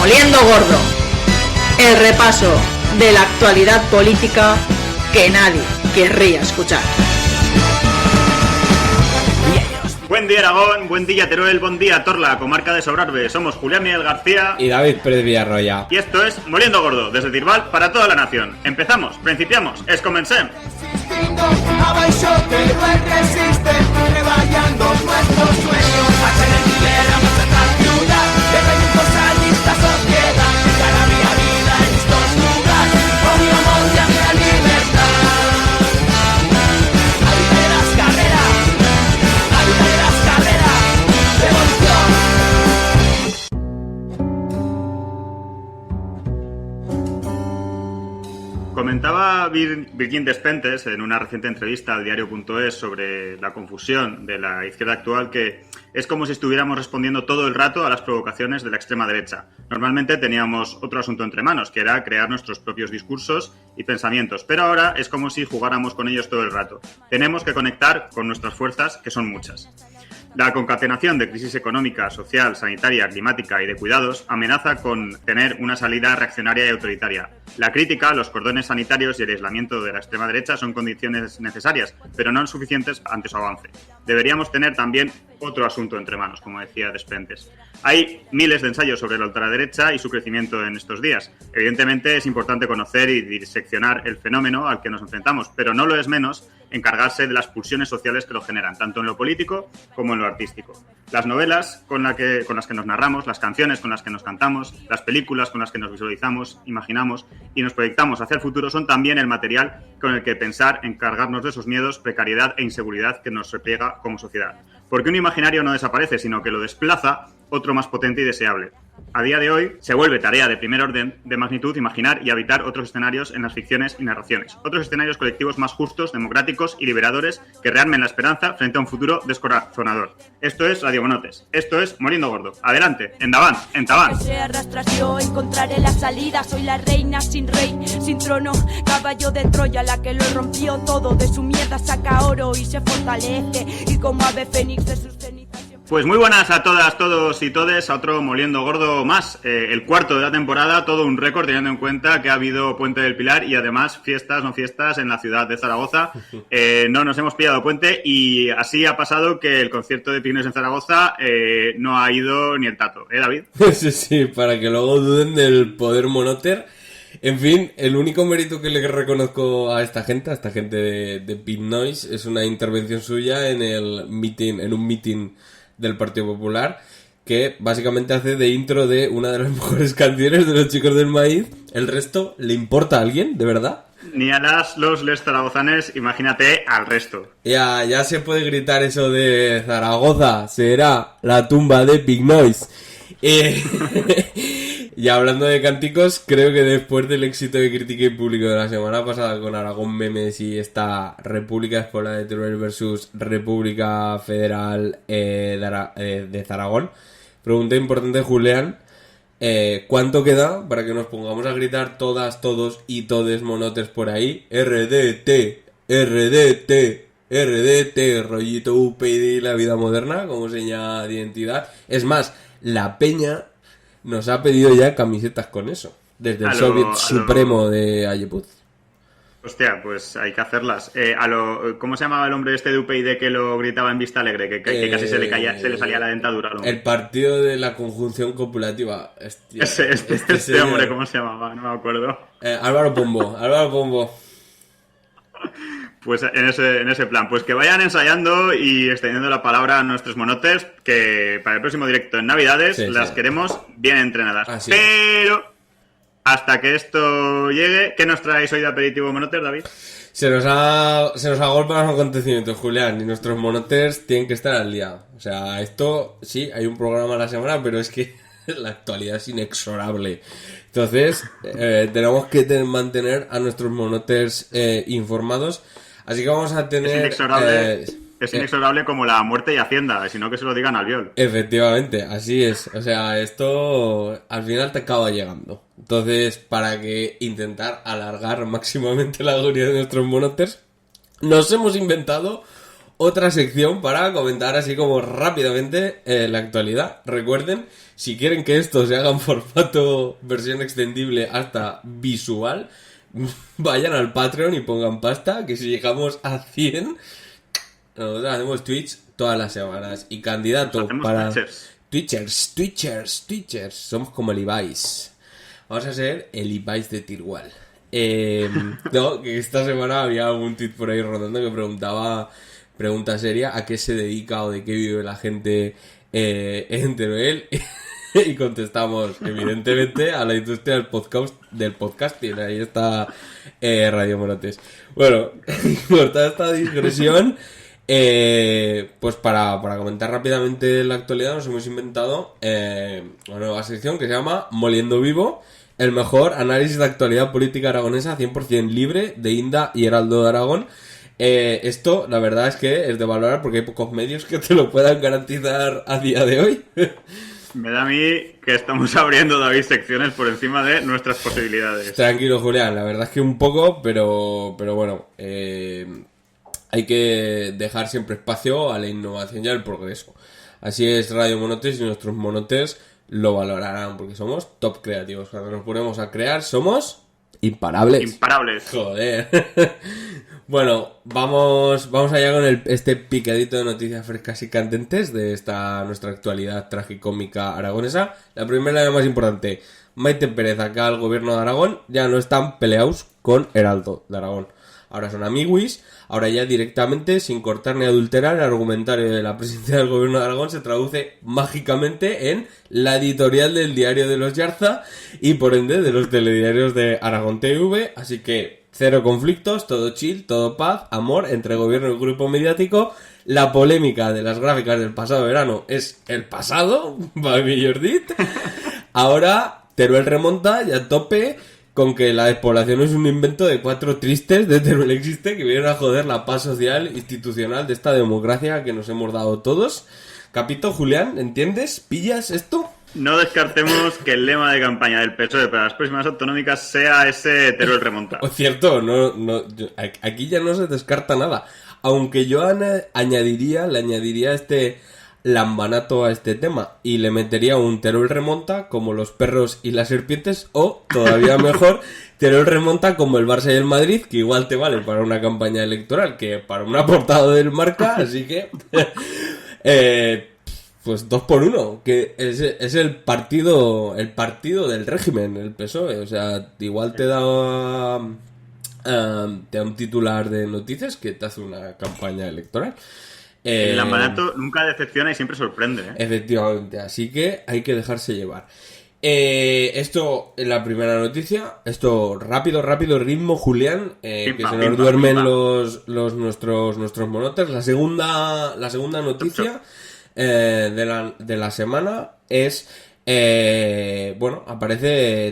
Moliendo Gordo, el repaso de la actualidad política que nadie querría escuchar. Buen día Aragón, buen día Teruel, buen día Torla, comarca de Sobrarbe. Somos Julián Miguel García y David Pérez Villarroya. Y esto es Moliendo Gordo, desde Tirbal para toda la nación. Empezamos, principiamos, comencem. Comentaba Virgin Despentes en una reciente entrevista al diario.es sobre la confusión de la izquierda actual que es como si estuviéramos respondiendo todo el rato a las provocaciones de la extrema derecha. Normalmente teníamos otro asunto entre manos, que era crear nuestros propios discursos y pensamientos, pero ahora es como si jugáramos con ellos todo el rato. Tenemos que conectar con nuestras fuerzas, que son muchas. La concatenación de crisis económica, social, sanitaria, climática y de cuidados amenaza con tener una salida reaccionaria y autoritaria. La crítica, los cordones sanitarios y el aislamiento de la extrema derecha son condiciones necesarias, pero no suficientes ante su avance. Deberíamos tener también otro asunto entre manos, como decía Despentes. Hay miles de ensayos sobre la ultraderecha y su crecimiento en estos días. Evidentemente es importante conocer y diseccionar el fenómeno al que nos enfrentamos, pero no lo es menos encargarse de las pulsiones sociales que lo generan, tanto en lo político como en lo artístico. Las novelas con las que nos narramos, las canciones con las que nos cantamos, las películas con las que nos visualizamos, imaginamos y nos proyectamos hacia el futuro son también el material con el que pensar, encargarnos de esos miedos, precariedad e inseguridad que nos repliega como sociedad. Porque un imaginario no desaparece, sino que lo desplaza otro más potente y deseable. A día de hoy se vuelve tarea de primer orden de magnitud imaginar y habitar otros escenarios en las ficciones y narraciones. Otros escenarios colectivos más justos, democráticos y liberadores que rearmen la esperanza frente a un futuro descorazonador. Esto es Radio Monotes. Esto es Moliendo Gordo. Adelante, endavant, entaban. Se arrastras yo, encontraré la salida. Soy la reina sin rey, sin trono. Caballo de Troya, la que lo rompió todo. De su mierda saca oro y se fortalece. Y como ave fénix de sus cenizas. Pues muy buenas a todas, todos y todes, a otro Moliendo Gordo más, el cuarto de la temporada, todo un récord teniendo en cuenta que ha habido Puente del Pilar y además fiestas, no fiestas, en la ciudad de Zaragoza. No nos hemos pillado puente y así ha pasado que el concierto de Pignois en Zaragoza no ha ido ni el tato, ¿eh, David? Sí, para que luego duden del poder monoter. En fin, el único mérito que le reconozco a esta gente de Pignois, es una intervención suya en un meeting del Partido Popular, que básicamente hace de intro de una de las mejores canciones de los Chicos del Maíz. ¿El resto le importa a alguien, de verdad? Ni a los zaragozanes, imagínate al resto. Ya se puede gritar eso de Zaragoza será la tumba de Pignois. Y hablando de cánticos, creo que después del éxito de crítica y público de la semana pasada con Aragón Memes y esta República Escolar de Teruel versus República Federal de Zaragón, pregunta importante, Julián, ¿cuánto queda para que nos pongamos a gritar todas, todos y todes monotes por ahí? RDT, RDT, RDT, rollito UPyD, la vida moderna como señal de identidad. Es más, la peña nos ha pedido ya camisetas con eso, desde el Soviet Supremo de Ayeput. Hostia, pues hay que hacerlas. ¿Cómo se llamaba el hombre este de UPyD que lo gritaba en Vista Alegre? Que casi se le salía la dentadura al hombre. El partido de la conjunción copulativa. Hostia, este hombre, ¿cómo se llamaba? No me acuerdo. Álvaro Pombo. Pues en ese plan, pues que vayan ensayando y extendiendo la palabra a nuestros monotes, que para el próximo directo en Navidades las queremos bien entrenadas. Así pero hasta que esto llegue, ¿qué nos traéis hoy de aperitivo monotes, David? Se nos agolpan los acontecimientos, Julián, y nuestros monotes tienen que estar al día. O sea, esto sí, hay un programa a la semana, pero es que la actualidad es inexorable. Entonces, tenemos que mantener a nuestros monotes informados. Así que vamos a tener... Es inexorable como la muerte y Hacienda, sino que se lo digan al Albiol. Efectivamente, así es. O sea, esto al final te acaba llegando. Entonces, para que intentar alargar máximamente la agonía de nuestros monoters, nos hemos inventado otra sección para comentar así como rápidamente la actualidad. Recuerden, si quieren que esto se haga en formato versión extendible hasta visual, vayan al Patreon y pongan pasta, que si llegamos a 100, nosotros hacemos Twitch todas las semanas. Y candidato para... Twitchers. Somos como el Ibais. Vamos a ser el Ibais de Tirwal. No, que esta semana había algún tweet por ahí rondando que pregunta seria, ¿a qué se dedica o de qué vive la gente en Teruel? Y contestamos, evidentemente, a la industria del podcasting. Ahí está Radio Monotes. Bueno, cortada esta digresión, pues para comentar rápidamente la actualidad, nos hemos inventado una nueva sección que se llama Moliendo Vivo, el mejor análisis de actualidad política aragonesa 100% libre de Inda y Heraldo de Aragón. Esto, la verdad es que es de valorar porque hay pocos medios que te lo puedan garantizar a día de hoy. Me da a mí que estamos abriendo, David, secciones por encima de nuestras posibilidades. Tranquilo, Julián, la verdad es que un poco, pero bueno, hay que dejar siempre espacio a la innovación y al progreso. Así es Radio Monotes, y nuestros monotes lo valorarán porque somos top creativos. Cuando nos ponemos a crear somos imparables. Joder. Bueno, vamos allá con este picadito de noticias frescas y candentes de esta nuestra actualidad tragicómica aragonesa. La primera y la más importante: Maite Pérez, acá al gobierno de Aragón, ya no están peleados con Heraldo de Aragón. Ahora son amiguis, ahora ya directamente, sin cortar ni adulterar, el argumentario de la presidencia del gobierno de Aragón se traduce mágicamente en la editorial del diario de los Yarza y por ende de los telediarios de Aragón TV, así que cero conflictos, todo chill, todo paz, amor entre gobierno y grupo mediático. La polémica de las gráficas del pasado verano es el pasado, baby Jordit. Ahora Teruel remonta y a tope con que la despoblación es un invento de 4 tristes de Teruel Existe que vienen a joder la paz social institucional de esta democracia que nos hemos dado todos. Capito, Julián, ¿entiendes? ¿Pillas esto? No descartemos que el lema de campaña del PSOE para las próximas autonómicas sea ese Teruel remonta. Cierto, aquí ya no se descarta nada. Aunque yo le añadiría este lambanato a este tema y le metería un Teruel remonta como los perros y las serpientes, o todavía mejor, Teruel remonta como el Barça y el Madrid, que igual te vale para una campaña electoral que para una portada del Marca, así que pues 2 por 1, que es el partido del régimen, el PSOE. O sea, igual te da un titular de noticias que te hace una campaña electoral. El lambanato nunca decepciona y siempre sorprende, ¿eh? Efectivamente, así que hay que dejarse llevar. Esto es la primera noticia. Esto rápido ritmo, Julián, que se nos duermen los nuestros monotes. La segunda noticia de la semana es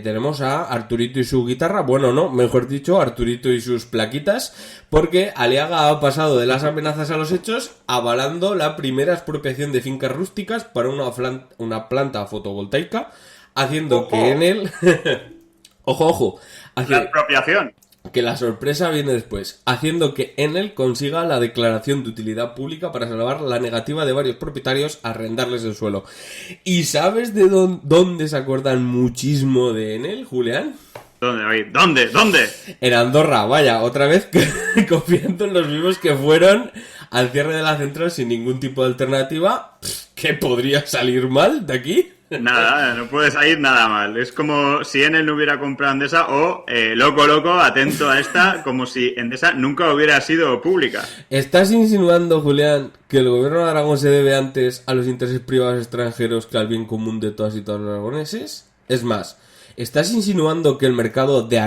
tenemos a Arturito y su guitarra. Bueno, no, mejor dicho, Arturito y sus plaquitas, porque Aliaga ha pasado de las amenazas a los hechos, avalando la primera expropiación de fincas rústicas para una planta fotovoltaica, haciendo que en él ojo, la expropiación, que la sorpresa viene después, haciendo que Enel consiga la declaración de utilidad pública para salvar la negativa de varios propietarios a arrendarles el suelo. ¿Y sabes de dónde se acuerdan muchísimo de Enel, Julián? ¿Dónde, David? ¿Dónde? En Andorra, vaya, otra vez confiando en los mismos que fueron al cierre de la central sin ningún tipo de alternativa. ¿Qué podría salir mal de aquí? Nada, no puede salir nada mal. Es como si Enel no hubiera comprado Endesa o, loco, atento a esta, como si Endesa nunca hubiera sido pública. ¿Estás insinuando, Julián, que el gobierno de Aragón se debe antes a los intereses privados extranjeros que al bien común de todas y todos los aragoneses? Es más, ¿estás insinuando que el mercado de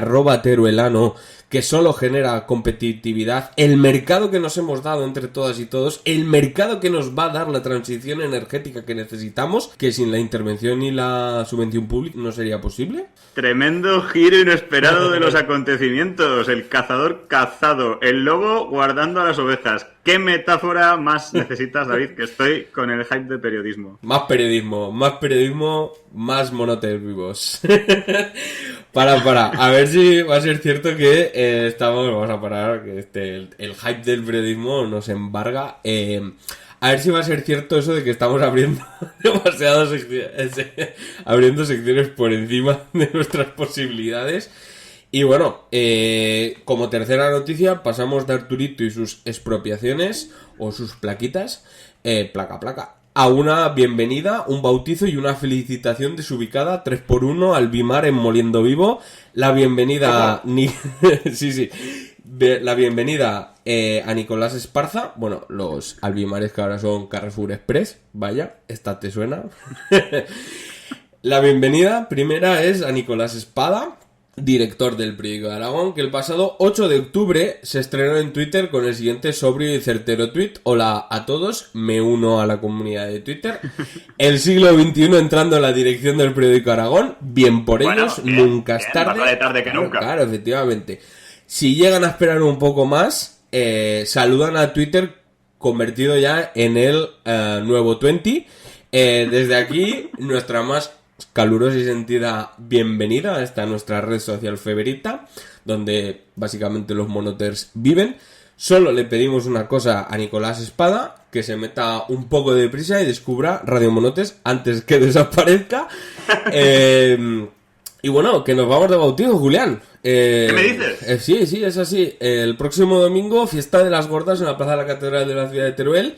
@teruelano, que solo genera competitividad, el mercado que nos hemos dado entre todas y todos, el mercado que nos va a dar la transición energética que necesitamos, que sin la intervención y la subvención pública no sería posible? Tremendo giro inesperado de los acontecimientos. El cazador cazado, el lobo guardando a las ovejas. ¿Qué metáfora más necesitas, David? Que estoy con el hype de periodismo. Más periodismo, más monotes vivos. Para. A ver si va a ser cierto que vamos a parar, que el hype del periodismo nos embarga. A ver si va a ser cierto eso de que estamos abriendo demasiadas abriendo secciones por encima de nuestras posibilidades. Y bueno, como tercera noticia, pasamos de Arturito y sus expropiaciones, o sus plaquitas, placa, a una bienvenida, un bautizo y una felicitación desubicada 3x1 al Bimar en Moliendo Vivo. La bienvenida... sí. La bienvenida a Nicolás Esparza. Bueno, los albimares que ahora son Carrefour Express. Vaya, esta te suena. La bienvenida primera es a Nicolás Espada, director del Periódico de Aragón, que el pasado 8 de octubre se estrenó en Twitter con el siguiente sobrio y certero tweet: hola a todos, me uno a la comunidad de Twitter. El siglo XXI entrando en la dirección del Periódico de Aragón, bien por ellos, bien, nunca es tarde. Más vale tarde que nunca. Claro, efectivamente. Si llegan a esperar un poco más, saludan a Twitter convertido ya en el nuevo 20. Desde aquí, nuestra más calurosa y sentida bienvenida a esta nuestra red social favorita, donde básicamente los monoters viven. Solo le pedimos una cosa a Nicolás Espada: que se meta un poco de prisa y descubra Radio Monotes antes que desaparezca. Y bueno, que nos vamos de bautizo, Julián. ¿Qué me dices? Sí, es así. El próximo domingo, fiesta de las gordas en la plaza de la Catedral de la ciudad de Teruel.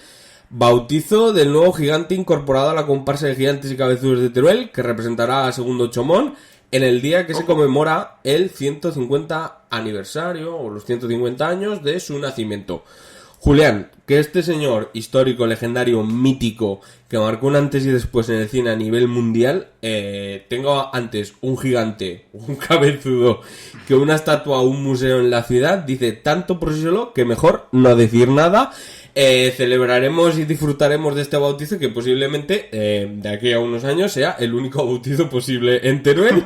Bautizo del nuevo gigante incorporado a la comparsa de gigantes y cabezudos de Teruel, que representará a Segundo Chomón en el día que se conmemora el 150 aniversario o los 150 años de su nacimiento. Julián, que este señor histórico, legendario, mítico, que marcó un antes y después en el cine a nivel mundial, tenga antes un gigante, un cabezudo, que una estatua o un museo en la ciudad, dice tanto por sí solo que mejor no decir nada. Celebraremos y disfrutaremos de este bautizo, que posiblemente de aquí a unos años sea el único bautizo posible en Teruel.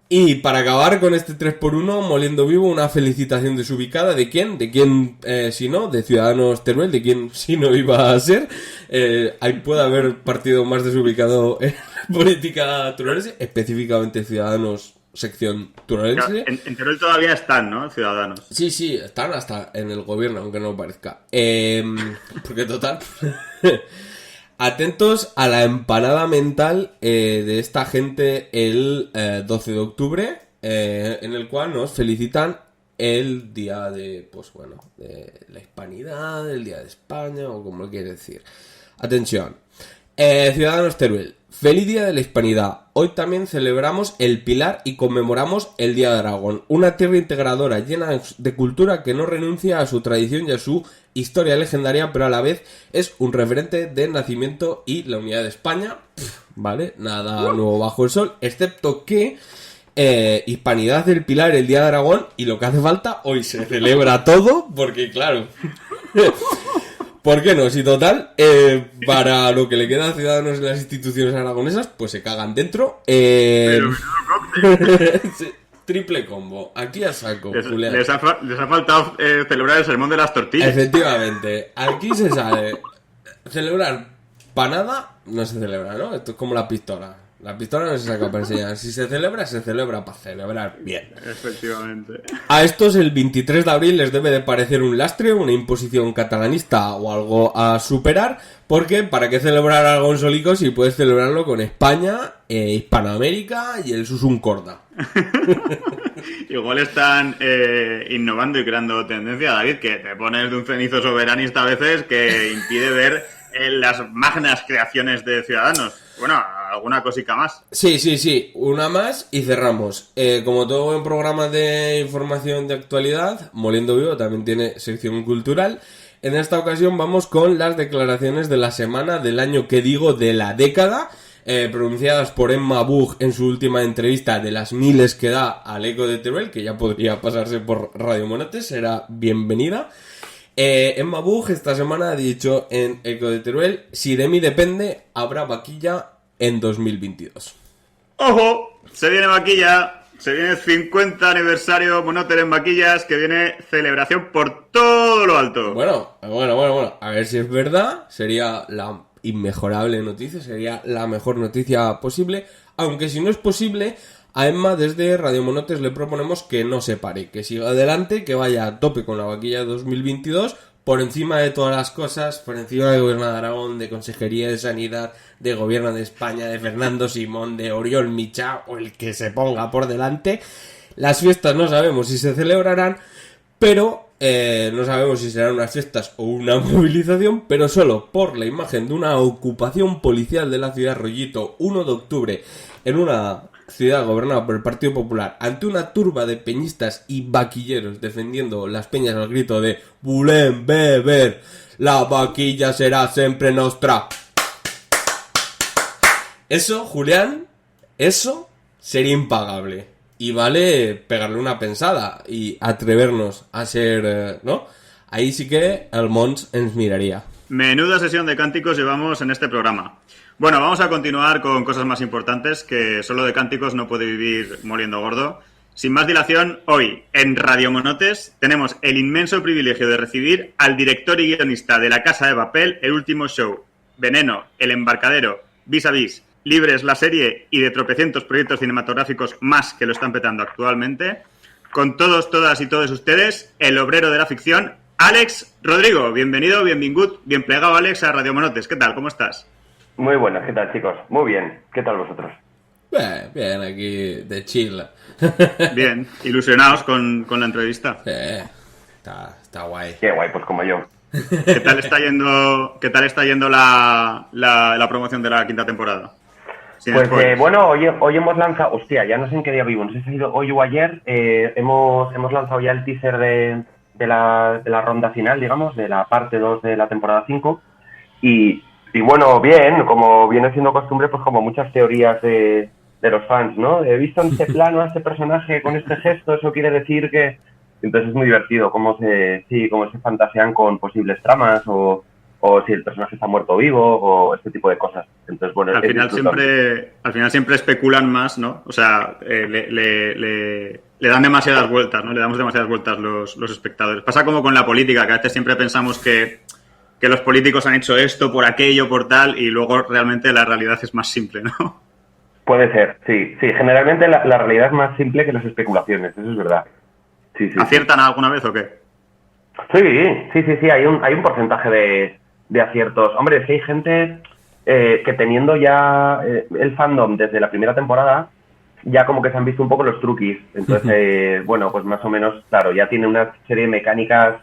Y para acabar con este 3x1, Moliendo Vivo, una felicitación desubicada. ¿De quién? ¿De quién si no? De Ciudadanos Teruel. ¿De quién si no iba a ser? Ahí puede haber partido más desubicado en política turolense, específicamente Ciudadanos sección turolense. En Teruel todavía están, ¿no? Ciudadanos. Sí, están hasta en el gobierno, aunque no lo parezca. Porque total... Atentos a la empanada mental de esta gente el 12 de octubre, en el cual nos felicitan el día de, pues bueno, de la hispanidad, el día de España, o como lo quiere decir. Atención, Ciudadanos Teruel, feliz día de la hispanidad. Hoy también celebramos el Pilar y conmemoramos el Día de Aragón, una tierra integradora llena de cultura que no renuncia a su tradición y a su historia legendaria, pero a la vez es un referente de nacimiento y la unidad de España. Vale, nada nuevo bajo el sol, excepto que hispanidad del Pilar, el Día de Aragón, y lo que hace falta, hoy se celebra todo, porque claro... ¿Por qué no? Si total, para lo que le queda a Ciudadanos en las instituciones aragonesas, pues se cagan dentro. Pero triple combo. Aquí a saco, Julián. Les ha faltado celebrar el sermón de las tortillas. Efectivamente. Aquí se sale. Celebrar panada, no se celebra, ¿no? Esto es como la pistola. La pistola no se saca para enseñar. Si se celebra para celebrar bien. Efectivamente. A estos el 23 de abril les debe de parecer un lastre, una imposición catalanista o algo a superar, porque ¿para qué celebrar algo en Solico si puedes celebrarlo con España, Hispanoamérica y el Susun Corda? Igual están innovando y creando tendencia, David, que te pones de un cenizo soberanista a veces que impide ver las magnas creaciones de Ciudadanos. Bueno, alguna cosica más. Sí, una más y cerramos. Como todo buen programa de información de actualidad, Moliendo Vivo también tiene sección cultural. En esta ocasión vamos con las declaraciones de la semana, del año, que digo, de la década, pronunciadas por Emma Bug en su última entrevista, de las miles que da al Eco de Teruel, que ya podría pasarse por Radio Monotes, será bienvenida. Emma Bug esta semana ha dicho en Eco de Teruel: si de mí depende, habrá vaquilla en 2022. ¡Ojo! Se viene vaquilla, se viene el 50 aniversario Monoter en vaquillas, que viene celebración por todo lo alto. Bueno, a ver si es verdad. Sería la inmejorable noticia, sería la mejor noticia posible, aunque si no es posible, a Emma desde Radio Monotes le proponemos que no se pare, que siga adelante, que vaya a tope con la vaquilla de 2022, por encima de todas las cosas, por encima del Gobierno de Aragón, de Consejería de Sanidad, de Gobierno de España, de Fernando Simón, de Oriol Michá, o el que se ponga por delante. Las fiestas no sabemos si se celebrarán, pero no sabemos si serán unas fiestas o una movilización, pero solo por la imagen de una ocupación policial de la ciudad Rollito 1 de octubre en una ciudad gobernada por el Partido Popular ante una turba de peñistas y vaquilleros defendiendo las peñas al grito de "Volem beber, la vaquilla será siempre nostra". Eso, Julián, eso sería impagable. Y vale pegarle una pensada y atrevernos a ser, ¿no? Ahí sí que el Mons ens miraría. Menuda sesión de cánticos llevamos en este programa. Bueno, vamos a continuar con cosas más importantes, que solo de cánticos no puede vivir moliendo gordo. Sin más dilación, hoy en Radio Monotes tenemos el inmenso privilegio de recibir al director y guionista de La Casa de Papel, El Último Show, Veneno, El Embarcadero, Vis a Vis, Libres, la serie y de tropecientos proyectos cinematográficos más que lo están petando actualmente. Con todos, todas y todos ustedes, el obrero de la ficción, Alex Rodrigo. Bienvenido, bienvengut, bien plegado, Alex, a Radio Monotes. ¿Qué tal? ¿Cómo estás? Muy buenas, ¿qué tal, chicos? Muy bien. ¿Qué tal vosotros? Bien, aquí de chill. Bien, ilusionados con la entrevista. Está guay. Qué guay, pues como yo. ¿Qué tal está yendo la promoción de la quinta temporada? Pues bueno, hoy hemos lanzado, hostia, ya no sé en qué día vivo, no sé si ha sido hoy o ayer, hemos lanzado ya el teaser de la ronda final, digamos, de la parte 2 de la temporada 5, y bueno, bien, como viene siendo costumbre, pues como muchas teorías de los fans, ¿no? He visto en este plano a este personaje con este gesto, eso quiere decir que... Entonces es muy divertido cómo se fantasean con posibles tramas o si el personaje está muerto o vivo o este tipo de cosas. Entonces, bueno, al final siempre especulan más, ¿no? O sea, le dan demasiadas vueltas, ¿no? Le damos demasiadas vueltas los espectadores. Pasa como con la política, que a veces siempre pensamos que los políticos han hecho esto por aquello, por tal, y luego realmente la realidad es más simple, ¿no? Puede ser, sí. Generalmente la realidad es más simple que las especulaciones, eso es verdad. Sí. ¿Aciertan alguna vez o qué? Sí, hay un porcentaje de aciertos. Hombre, si hay gente que teniendo ya el fandom desde la primera temporada, ya como que se han visto un poco los truquis. Entonces, bueno, pues más o menos, claro, ya tiene una serie de mecánicas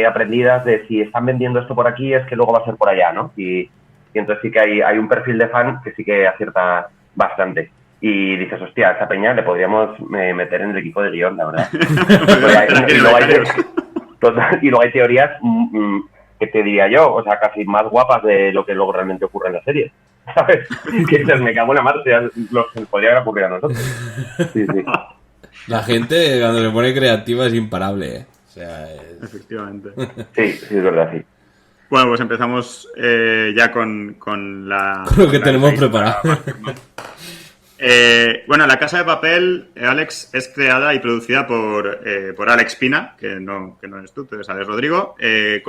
aprendidas de si están vendiendo esto por aquí, es que luego va a ser por allá, ¿no? Y entonces sí que hay un perfil de fan que sí que acierta bastante. Y dices, hostia, a esa peña le podríamos meter en el equipo de guión, la verdad. Y luego hay teorías que te diría yo, o sea, casi más guapas de lo que luego realmente ocurre en la serie, ¿sabes? Que dices, me cago en la madre, lo que podría haber ocurrido a nosotros. Sí. La gente cuando se pone creativa es imparable, ¿eh? O sea, Efectivamente. Sí, es verdad, sí. Bueno, pues empezamos ya con la... Con lo que tenemos preparado. Bueno, La Casa de Papel, Alex, es creada y producida por Alex Pina, que no eres tú eres Alex Rodrigo,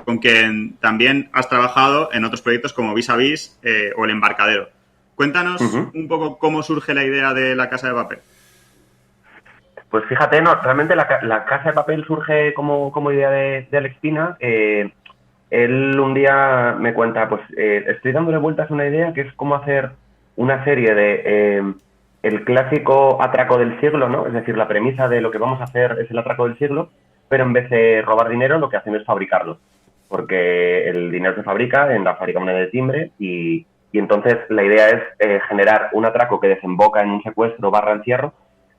con quien también has trabajado en otros proyectos como Vis a Vis o El Embarcadero. Cuéntanos un poco cómo surge la idea de La Casa de Papel. Pues fíjate, no, realmente la Casa de Papel surge como idea de Alex Pina. Él un día me cuenta, pues estoy dándole vueltas a una idea que es cómo hacer una serie de... el clásico atraco del siglo, ¿no? Es decir, la premisa de lo que vamos a hacer es el atraco del siglo, pero en vez de robar dinero, lo que hacen es fabricarlo. Porque el dinero se fabrica en la fábrica de timbre y entonces la idea es generar un atraco que desemboca en un secuestro / encierro,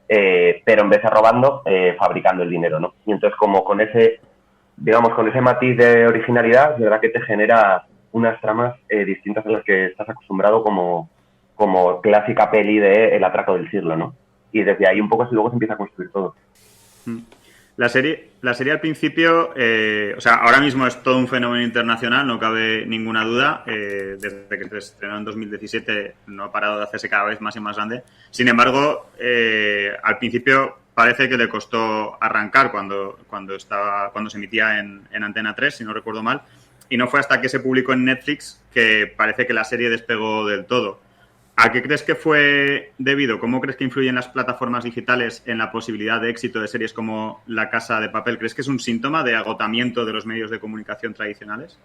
pero en vez de robando, fabricando el dinero, ¿no? Y entonces como con ese matiz de originalidad, es verdad que te genera unas tramas distintas a las que estás acostumbrado como clásica peli de El atraco del siglo, ¿no? Y desde ahí un poco así luego se empieza a construir todo. La serie al principio, o sea, ahora mismo es todo un fenómeno internacional, no cabe ninguna duda. Desde que se estrenó en 2017 no ha parado de hacerse cada vez más y más grande. Sin embargo, al principio parece que le costó arrancar cuando se emitía en Antena 3, si no recuerdo mal. y no fue hasta que se publicó en Netflix que parece que la serie despegó del todo. ¿A qué crees que fue debido? ¿Cómo crees que influyen las plataformas digitales en la posibilidad de éxito de series como La Casa de Papel? ¿Crees que es un síntoma de agotamiento de los medios de comunicación tradicionales?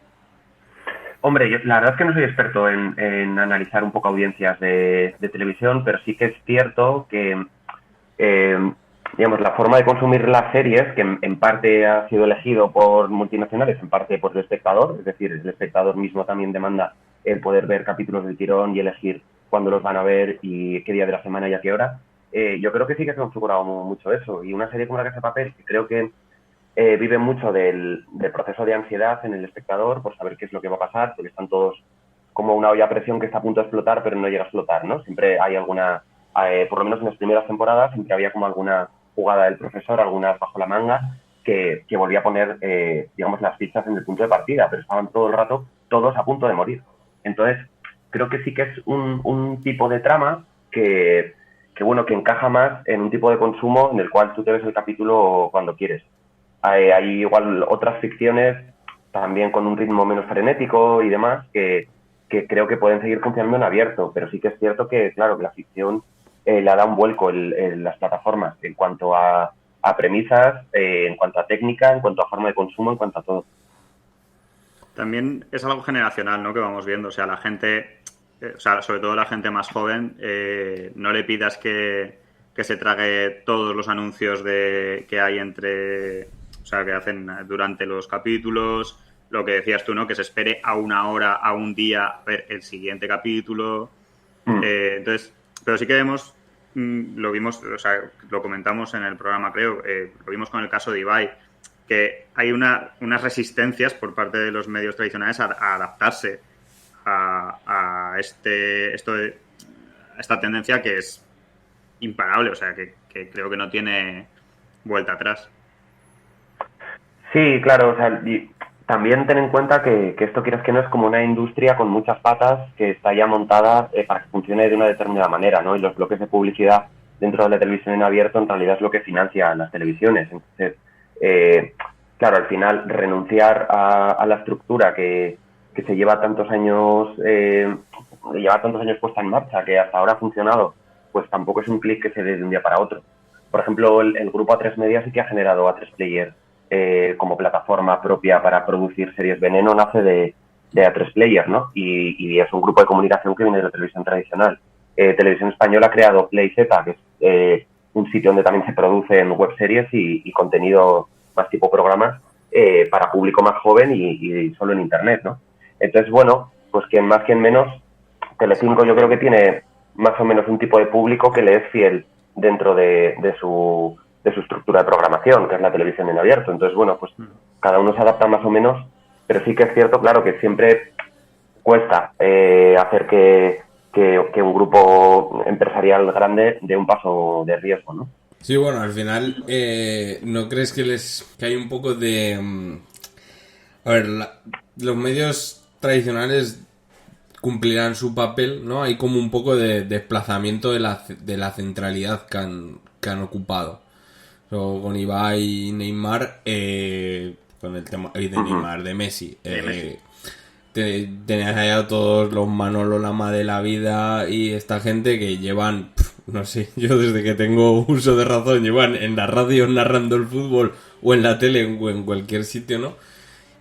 Hombre, yo, la verdad es que no soy experto en analizar un poco audiencias de televisión, pero sí que es cierto que, digamos, la forma de consumir las series, que en parte ha sido elegido por multinacionales, en parte por el espectador, es decir, el espectador mismo también demanda el poder ver capítulos del tirón y elegir cuándo los van a ver y qué día de la semana y a qué hora. Yo creo que sí que se ha configurado mucho eso. Y una serie como La Casa de Papel, que creo que vive mucho del proceso de ansiedad en el espectador por saber qué es lo que va a pasar, porque están todos como una olla a presión que está a punto de explotar, pero no llega a explotar, ¿no? Siempre hay alguna, por lo menos en las primeras temporadas, siempre había como alguna jugada del profesor, algunas bajo la manga, que volvía a poner, digamos, las fichas en el punto de partida, pero estaban todo el rato todos a punto de morir. Entonces, creo que sí que es un tipo de trama que bueno, que encaja más en un tipo de consumo en el cual tú te ves el capítulo cuando quieres. Hay igual otras ficciones también con un ritmo menos frenético y demás que creo que pueden seguir funcionando en abierto, pero sí que es cierto que, claro, que la ficción le da un vuelco en las plataformas en cuanto a premisas, en cuanto a técnica, en cuanto a forma de consumo, en cuanto a todo. También es algo generacional, ¿no? Que vamos viendo. O sea, la gente, o sea, sobre todo la gente más joven, no le pidas que se trague todos los anuncios que hay entre... O sea, que hacen durante los capítulos, lo que decías tú, ¿no? Que se espere a una hora, a un día, a ver el siguiente capítulo. Entonces, pero sí que vemos, lo vimos, o sea, lo comentamos en el programa, creo, lo vimos con el caso de Ibai, que hay unas resistencias por parte de los medios tradicionales a adaptarse a esta tendencia que es imparable, o sea, que creo que no tiene vuelta atrás. Sí, claro, o sea, y también ten en cuenta que esto, quieras que no, es como una industria con muchas patas que está ya montada para que funcione de una determinada manera, ¿no? Y los bloques de publicidad dentro de la televisión en abierto en realidad es lo que financia las televisiones. Entonces, claro, al final renunciar a la estructura que se lleva tantos años puesta en marcha, que hasta ahora ha funcionado, pues tampoco es un clic que se dé de un día para otro. Por ejemplo, el grupo A3 Media sí que ha generado A3 Player como plataforma propia para producir series. Veneno nace de A3 Player, ¿no? Y es un grupo de comunicación que viene de la televisión tradicional. Televisión Española ha creado PlayZ, que es un sitio donde también se producen webseries y contenido más tipo programas para público más joven y solo en Internet, ¿no? Entonces, bueno, pues quien más, quien menos, Telecinco yo creo que tiene más o menos un tipo de público que le es fiel dentro de su estructura de programación, que es la televisión en abierto. Entonces, bueno, pues cada uno se adapta más o menos, pero sí que es cierto, claro, que siempre cuesta hacer que un grupo empresarial grande dé un paso de riesgo, ¿no? Sí, bueno, al final, ¿no crees que hay un poco de... A ver, los medios tradicionales cumplirán su papel, ¿no? Hay como un poco de desplazamiento de la centralidad que han ocupado. Con Ibai y Neymar, con el tema de Neymar, de Messi. Tenías allá todos los Manolo Lama de la vida y esta gente que llevan, no sé, yo desde que tengo uso de razón, llevan en la radio narrando el fútbol o en la tele o en cualquier sitio, ¿no?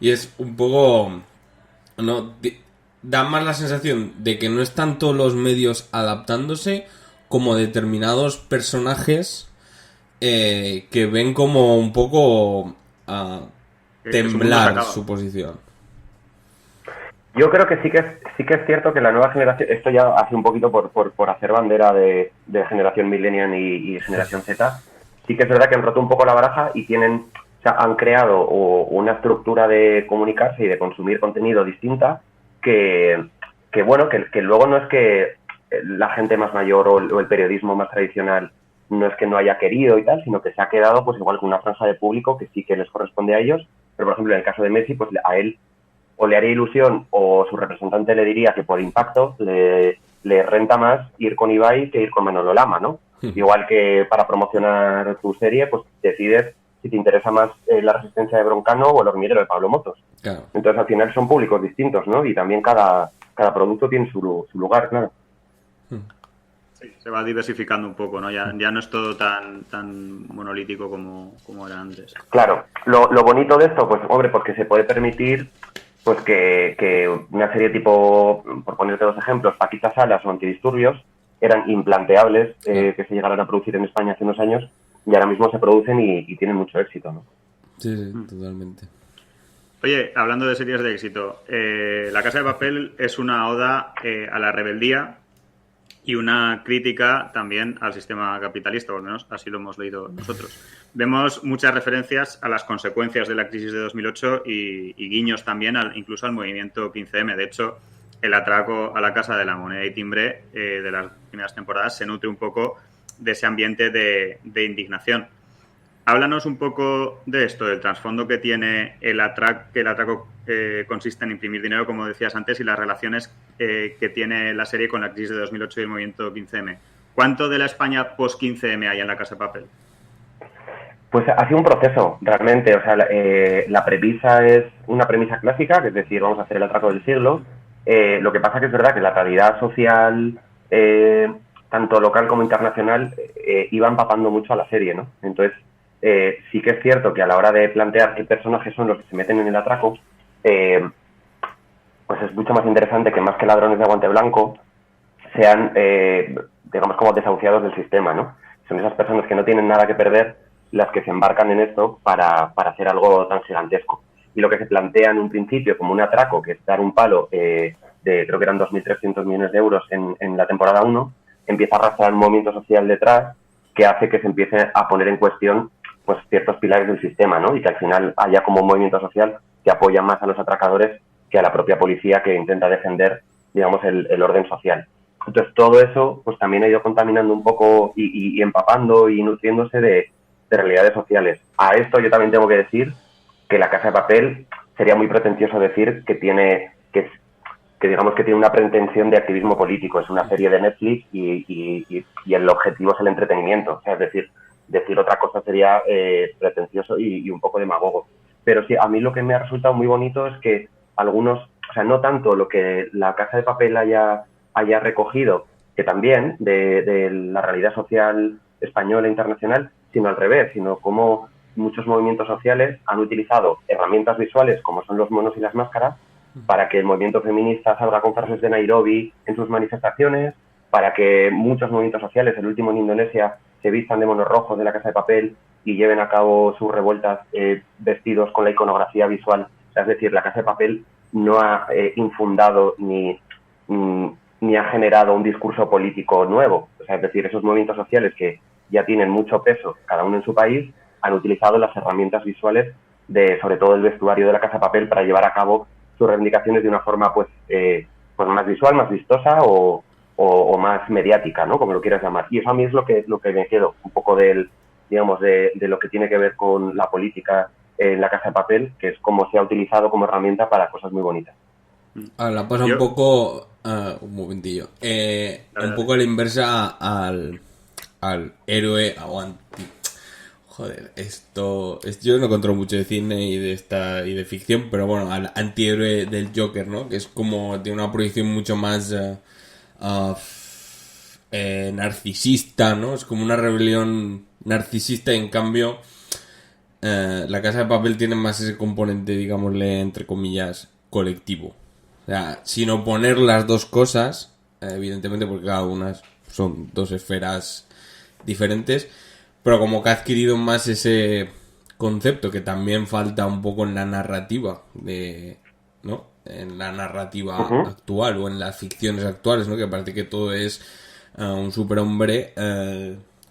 Y es un poco, ¿no? Da más la sensación de que no están todos los medios adaptándose como determinados personajes que ven como un poco a temblar su posición. Yo creo que sí que es cierto que la nueva generación, esto ya hace un poquito por hacer bandera de generación millennial y generación Z, sí que es verdad que han roto un poco la baraja y han creado una estructura de comunicarse y de consumir contenido distinta que luego no es que la gente más mayor o el periodismo más tradicional no es que no haya querido y tal, sino que se ha quedado pues igual con una franja de público que sí que les corresponde a ellos, pero por ejemplo en el caso de Messi, pues a él o le haría ilusión o su representante le diría que por impacto le renta más ir con Ibai que ir con Manolo Lama, ¿no? Igual que para promocionar tu serie, pues decides si te interesa más la resistencia de Broncano o el hormiguero de Pablo Motos. Claro. Entonces, al final son públicos distintos, ¿no? Y también cada producto tiene su lugar, claro. Sí, se va diversificando un poco, ¿no? Ya no es todo tan monolítico como era antes. Claro, lo bonito de esto, pues, hombre, porque se puede permitir pues que una serie tipo, por ponerte dos ejemplos, Paquita Salas o Antidisturbios, eran implanteables que se llegaran a producir en España hace unos años y ahora mismo se producen y tienen mucho éxito, ¿no? Sí, totalmente. Oye, hablando de series de éxito, La Casa de Papel es una oda a la rebeldía y una crítica también al sistema capitalista, o al menos así lo hemos leído nosotros. Vemos muchas referencias a las consecuencias de la crisis de 2008 y guiños también incluso al movimiento 15M. De hecho, el atraco a la Casa de la Moneda y Timbre de las primeras temporadas se nutre un poco de ese ambiente de indignación. Háblanos un poco de esto, del trasfondo que tiene el atraco consiste en imprimir dinero, como decías antes, y las relaciones que tiene la serie con la crisis de 2008 y el movimiento 15M. ¿Cuánto de la España post-15M hay en La Casa de Papel? Pues ha sido un proceso, realmente. O sea, la premisa es una premisa clásica, que es decir, vamos a hacer el atraco del siglo. Lo que pasa que es verdad que la realidad social, tanto local como internacional, iba empapando mucho a la serie, ¿no? Entonces, sí que es cierto que a la hora de plantear qué personajes son los que se meten en el atraco, pues es mucho más interesante que más que ladrones de guante blanco sean, digamos, como desahuciados del sistema, ¿no? Son esas personas que no tienen nada que perder las que se embarcan en esto para hacer algo tan gigantesco. Y lo que se plantea en un principio como un atraco, que es dar un palo de, creo que eran 2.300 millones de euros en la temporada 1, empieza a arrastrar un movimiento social detrás que hace que se empiece a poner en cuestión pues ciertos pilares del sistema, ¿no? Y que al final haya como un movimiento social que apoya más a los atracadores que a la propia policía que intenta defender, digamos, el orden social. Entonces, todo eso pues también ha ido contaminando un poco y empapando y nutriéndose de realidades sociales. A esto yo también tengo que decir que La Casa de Papel sería muy pretencioso decir que tiene digamos que tiene una pretensión de activismo político. Es una serie de Netflix y el objetivo es el entretenimiento. O sea, es decir otra cosa sería pretencioso y un poco demagogo. Pero sí, a mí lo que me ha resultado muy bonito es que algunos, o sea, no tanto lo que La Casa de Papel haya recogido, que también de la realidad social española e internacional, sino al revés, sino como muchos movimientos sociales han utilizado herramientas visuales como son los monos y las máscaras para que el movimiento feminista salga con frases de Nairobi en sus manifestaciones, para que muchos movimientos sociales, el último en Indonesia, se vistan de monos rojos de La Casa de Papel y lleven a cabo sus revueltas vestidos con la iconografía visual. O sea, es decir, La Casa de Papel no ha infundado ni ha generado un discurso político nuevo. O sea, es decir, esos movimientos sociales que ya tienen mucho peso, cada uno en su país, han utilizado las herramientas visuales sobre todo el vestuario de La Casa de Papel para llevar a cabo sus reivindicaciones de una forma pues más visual, más vistosa o más mediática, ¿no? Como lo quieras llamar. Y eso a mí es lo que me quedo un poco de lo que tiene que ver con la política en La Casa de Papel, que es cómo se ha utilizado como herramienta para cosas muy bonitas. La pasa un poco... un momentillo. Un poco a la inversa al héroe o anti... Joder, yo no controlo mucho de cine y de ficción, pero bueno, al antihéroe del Joker, ¿no? Que es como tiene una proyección mucho más narcisista, ¿no? Es como una rebelión narcisista y en cambio La Casa de Papel tiene más ese componente, digámosle, entre comillas, colectivo. O sea, sin oponer las dos cosas, evidentemente porque cada una son dos esferas diferentes, pero como que ha adquirido más ese concepto que también falta un poco en la narrativa ¿no? En la narrativa actual o en las ficciones actuales, ¿no? Que parece que todo es un superhombre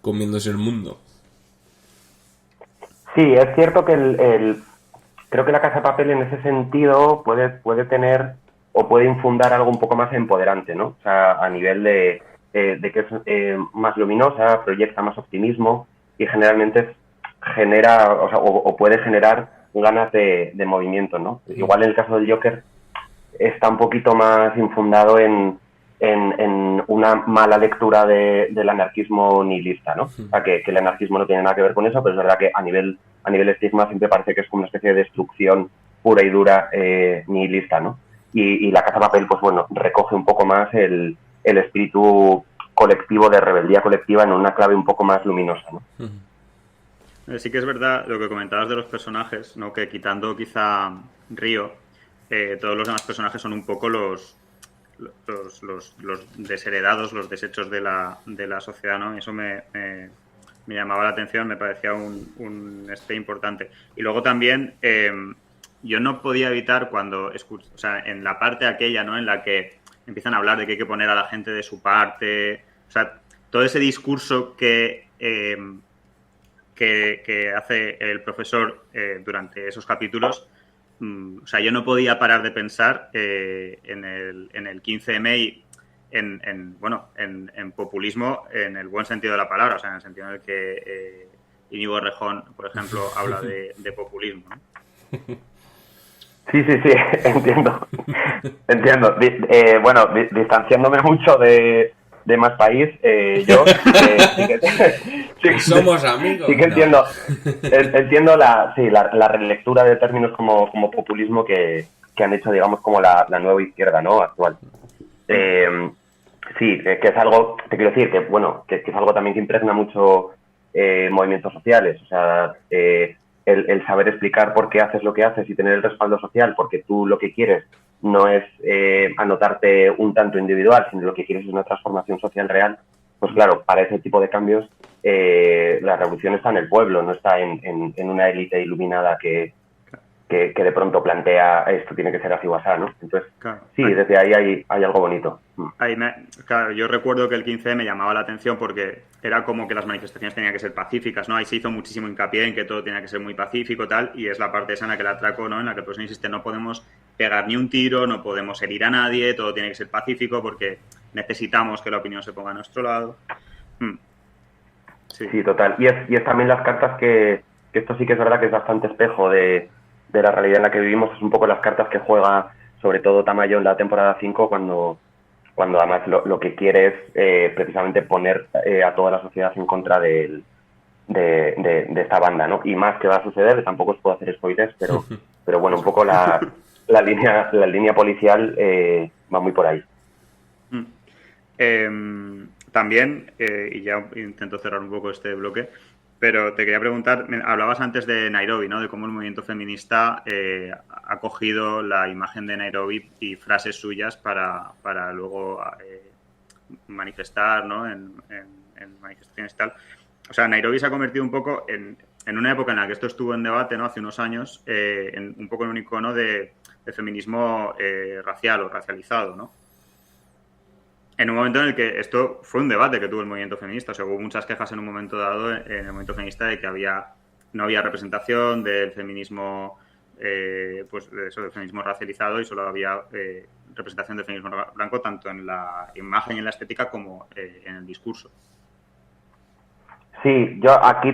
comiéndose el mundo. Sí, es cierto que creo que La Casa de Papel en ese sentido puede tener o puede infundar algo un poco más empoderante, ¿no? O sea, a nivel de que es más luminosa, proyecta más optimismo y generalmente genera, o puede generar ganas de movimiento, ¿no? Igual en el caso del Joker está un poquito más infundado en una mala lectura del anarquismo nihilista, ¿no? O sea, que el anarquismo no tiene nada que ver con eso, pero es verdad que a nivel a nivel estigma siempre parece que es como una especie de destrucción pura y dura, nihilista, ¿no? Y La Casa de Papel, pues bueno, recoge un poco más el espíritu colectivo, de rebeldía colectiva, en una clave un poco más luminosa, ¿no? Sí que es verdad lo que comentabas de los personajes, ¿no? Que quitando quizá Río, todos los demás personajes son un poco los desheredados, los desechos de la sociedad, ¿no? Eso me llamaba la atención, me parecía un importante. Y luego también yo no podía evitar cuando escucho, o sea, en la parte aquella, ¿no? En la que empiezan a hablar de que hay que poner a la gente de su parte, o sea, todo ese discurso que hace el profesor durante esos capítulos, o sea, yo no podía parar de pensar en el 15M y en populismo en el buen sentido de la palabra, o sea, en el sentido en el que Íñigo Errejón, por ejemplo, habla de populismo, ¿no? Sí, entiendo. Bueno, distanciándome mucho de Más País, yo somos amigos. Sí que entiendo, entiendo la relectura de términos como populismo que han hecho, digamos, como la nueva izquierda, ¿no? Actual. Sí, que es algo, te quiero decir, que es algo también que impregna mucho movimientos sociales, o sea, el saber explicar por qué haces lo que haces y tener el respaldo social, porque tú lo que quieres no es anotarte un tanto individual, sino lo que quieres es una transformación social real. Pues claro, para ese tipo de cambios la revolución está en el pueblo, no está en una élite iluminada que de pronto plantea esto tiene que ser así o así, ¿no? Entonces, claro, sí, desde ahí hay algo bonito. Claro, yo recuerdo que el 15 me llamaba la atención porque era como que las manifestaciones tenían que ser pacíficas, ¿no? Ahí se hizo muchísimo hincapié en que todo tenía que ser muy pacífico, tal, y es la parte esa en la que el atraco, ¿no? En la que el profesor insiste, no podemos pegar ni un tiro, no podemos herir a nadie, todo tiene que ser pacífico porque necesitamos que la opinión se ponga a nuestro lado. Sí, total. Y es también las cartas que esto sí que es verdad que es bastante espejo de la realidad en la que vivimos, es un poco las cartas que juega sobre todo Tamayo en la temporada 5 cuando además lo que quiere es precisamente poner a toda la sociedad en contra de esta banda, ¿no? Y más que va a suceder, tampoco os puedo hacer spoilers, pero bueno, un poco la línea policial va muy por ahí. También, y ya intento cerrar un poco este bloque, pero te quería preguntar, hablabas antes de Nairobi, ¿no? De cómo el movimiento feminista ha cogido la imagen de Nairobi y frases suyas para luego manifestar, ¿no? En manifestaciones y tal. O sea, Nairobi se ha convertido un poco en una época en la que esto estuvo en debate, ¿no? Hace unos años, un poco en un icono de feminismo racial o racializado, ¿no? En un momento en el que esto fue un debate que tuvo el movimiento feminista, o sea, hubo muchas quejas en un momento dado en el movimiento feminista de que no había representación del feminismo, del feminismo racializado y solo había representación del feminismo blanco tanto en la imagen y en la estética como en el discurso. Sí, yo aquí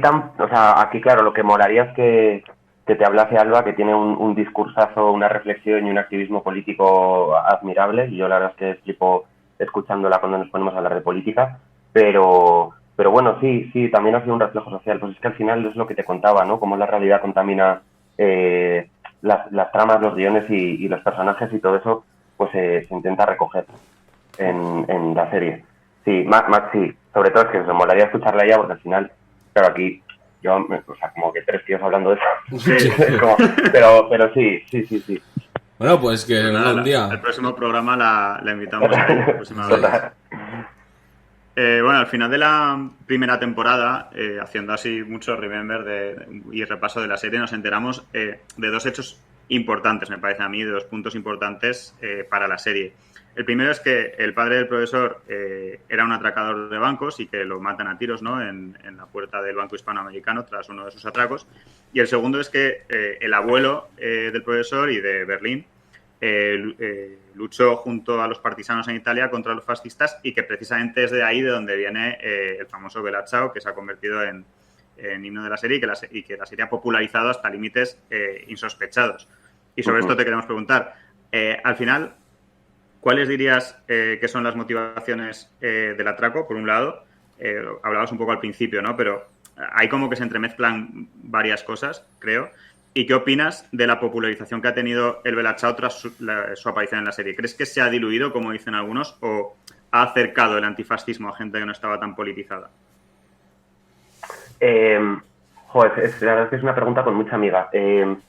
claro, lo que molaría es que te hablase Alba, que tiene un discursazo, una reflexión y un activismo político admirable, y yo la verdad es que flipo escuchándola cuando nos ponemos a hablar de política, pero bueno, sí, también ha sido un reflejo social. Pues es que al final es lo que te contaba, ¿no? Cómo la realidad contamina las tramas, los guiones y los personajes, y todo eso pues se intenta recoger en la serie. Sí, sí, sobre todo es que me molaría escucharla ya, porque al final, claro, aquí yo, como que 3 tíos hablando de eso. Sí. pero sí. Bueno, pues que un día. El próximo programa la invitamos a la próxima vez. Bueno, al final de la primera temporada, haciendo así mucho remember y repaso de la serie, nos enteramos de 2 hechos importantes, me parece a mí, de 2 puntos importantes para la serie. El primero es que el padre del profesor era un atracador de bancos y que lo matan a tiros, ¿no? en la puerta del Banco Hispanoamericano tras uno de sus atracos. Y el segundo es que el abuelo del profesor y de Berlín luchó junto a los partisanos en Italia contra los fascistas y que precisamente es de ahí de donde viene el famoso Bella Ciao, que se ha convertido en himno de la serie y que la serie ha popularizado hasta límites insospechados. Y sobre esto te queremos preguntar, al final, ¿cuáles dirías que son las motivaciones del atraco? Por un lado, hablabas un poco al principio, ¿no? Pero hay como que se entremezclan varias cosas, creo. ¿Y qué opinas de la popularización que ha tenido el Bella Ciao tras su aparición en la serie? ¿Crees que se ha diluido, como dicen algunos, o ha acercado el antifascismo a gente que no estaba tan politizada? La verdad es que es una pregunta con mucha amiga. En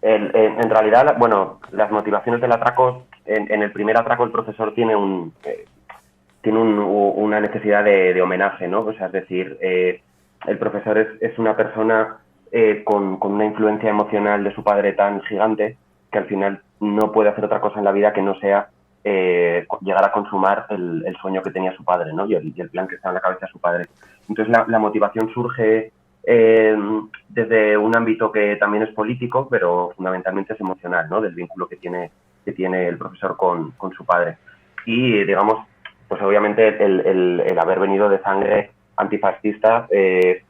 realidad, bueno, las motivaciones del atraco, en el primer atraco el profesor tiene una necesidad de homenaje, ¿no? O sea, es decir, el profesor es una persona con una influencia emocional de su padre tan gigante que al final no puede hacer otra cosa en la vida que no sea llegar a consumar el sueño que tenía su padre, ¿no? Y el plan que estaba en la cabeza de su padre. Entonces la motivación surge desde un ámbito que también es político, pero fundamentalmente es emocional, ¿no? Del vínculo que tiene el profesor con su padre. Y, digamos, pues obviamente el haber venido de sangre antifascista, que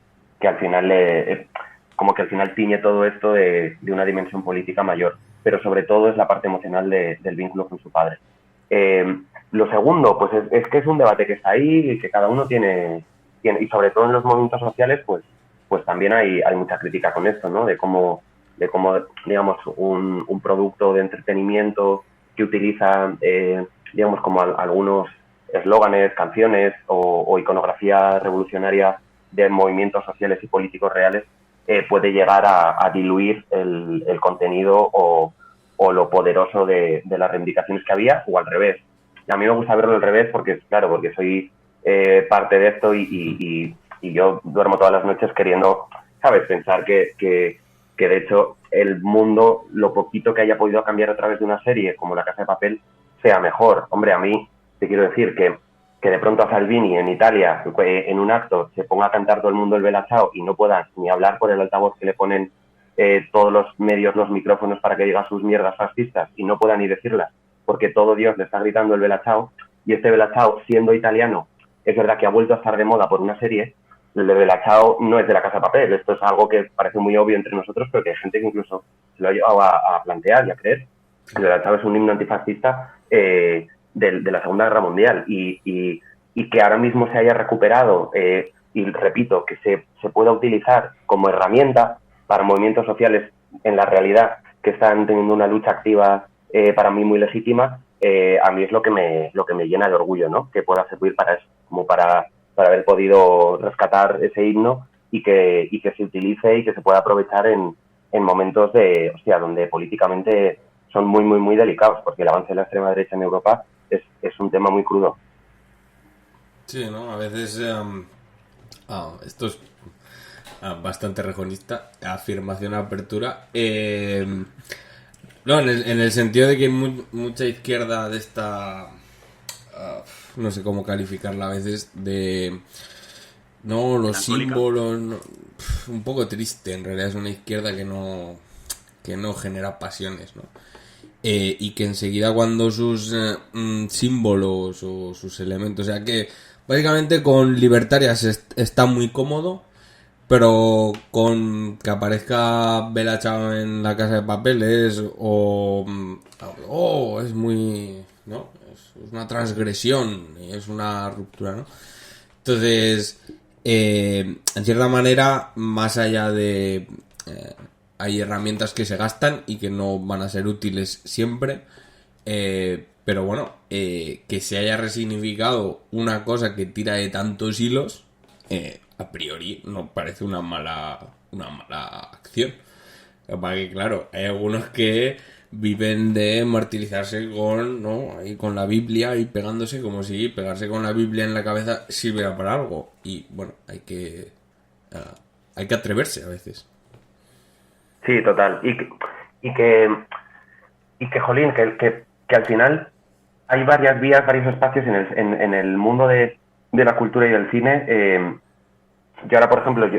al final como que al final tiñe todo esto de una dimensión política mayor, pero sobre todo es la parte emocional del vínculo con su padre. Lo segundo, pues es que es un debate que está ahí y que cada uno tiene y sobre todo en los movimientos sociales, pues también hay mucha crítica con esto, ¿no? De cómo digamos, un producto de entretenimiento que utiliza, digamos, como algunos eslóganes, canciones o iconografía revolucionaria de movimientos sociales y políticos reales, puede llegar a diluir el contenido o lo poderoso de las reivindicaciones que había, o al revés. Y a mí me gusta verlo al revés porque soy parte de esto y yo duermo todas las noches queriendo, ¿sabes?, pensar que de hecho el mundo, lo poquito que haya podido cambiar a través de una serie como La Casa de Papel, sea mejor. Hombre, a mí te quiero decir que de pronto a Salvini en Italia, en un acto, se ponga a cantar todo el mundo el Bella Ciao y no pueda ni hablar por el altavoz que le ponen todos los medios, los micrófonos para que diga sus mierdas fascistas y no pueda ni decirlas porque todo Dios le está gritando el Bella Ciao, y este Bella Ciao, siendo italiano, es verdad que ha vuelto a estar de moda por una serie. El de Bella Ciao no es de La Casa de Papel, esto es algo que parece muy obvio entre nosotros, pero que hay gente que incluso se lo ha llevado a plantear y a creer. El Bella Ciao es un himno antifascista de la Segunda Guerra Mundial y que ahora mismo se haya recuperado y repito, que se pueda utilizar como herramienta para movimientos sociales en la realidad que están teniendo una lucha activa para mí muy legítima, a mí es lo que me llena de orgullo, ¿no? Que pueda servir para eso, como para haber podido rescatar ese himno y que se utilice y que se pueda aprovechar en momentos donde políticamente son muy, muy, muy delicados, porque el avance de la extrema derecha en Europa es un tema muy crudo. Sí, ¿no? A veces esto es bastante rejonista, afirmación, apertura. No, en el sentido de que hay mucha izquierda de esta... no sé cómo calificarla a veces, de... No, los símbolos... No, un poco triste, en realidad es una izquierda que no genera pasiones, ¿no? Y que enseguida cuando sus símbolos o sus elementos... O sea que básicamente con libertarias está muy cómodo, pero con que aparezca Bella Ciao en La Casa de Papel es es muy... ¿no? Es una transgresión, es una ruptura, ¿no? Entonces, en cierta manera, más allá de... hay herramientas que se gastan y que no van a ser útiles siempre, pero bueno, que se haya resignificado una cosa que tira de tantos hilos, a priori no parece una mala acción. Para que, claro, hay algunos que viven de martirizarse con la Biblia y pegándose como si pegarse con la Biblia en la cabeza sirviera para algo. Y bueno, hay que atreverse a veces. Sí, total. Y que jolín, que al final hay varias vías, varios espacios en el mundo de la cultura y del cine. Yo ahora, por ejemplo,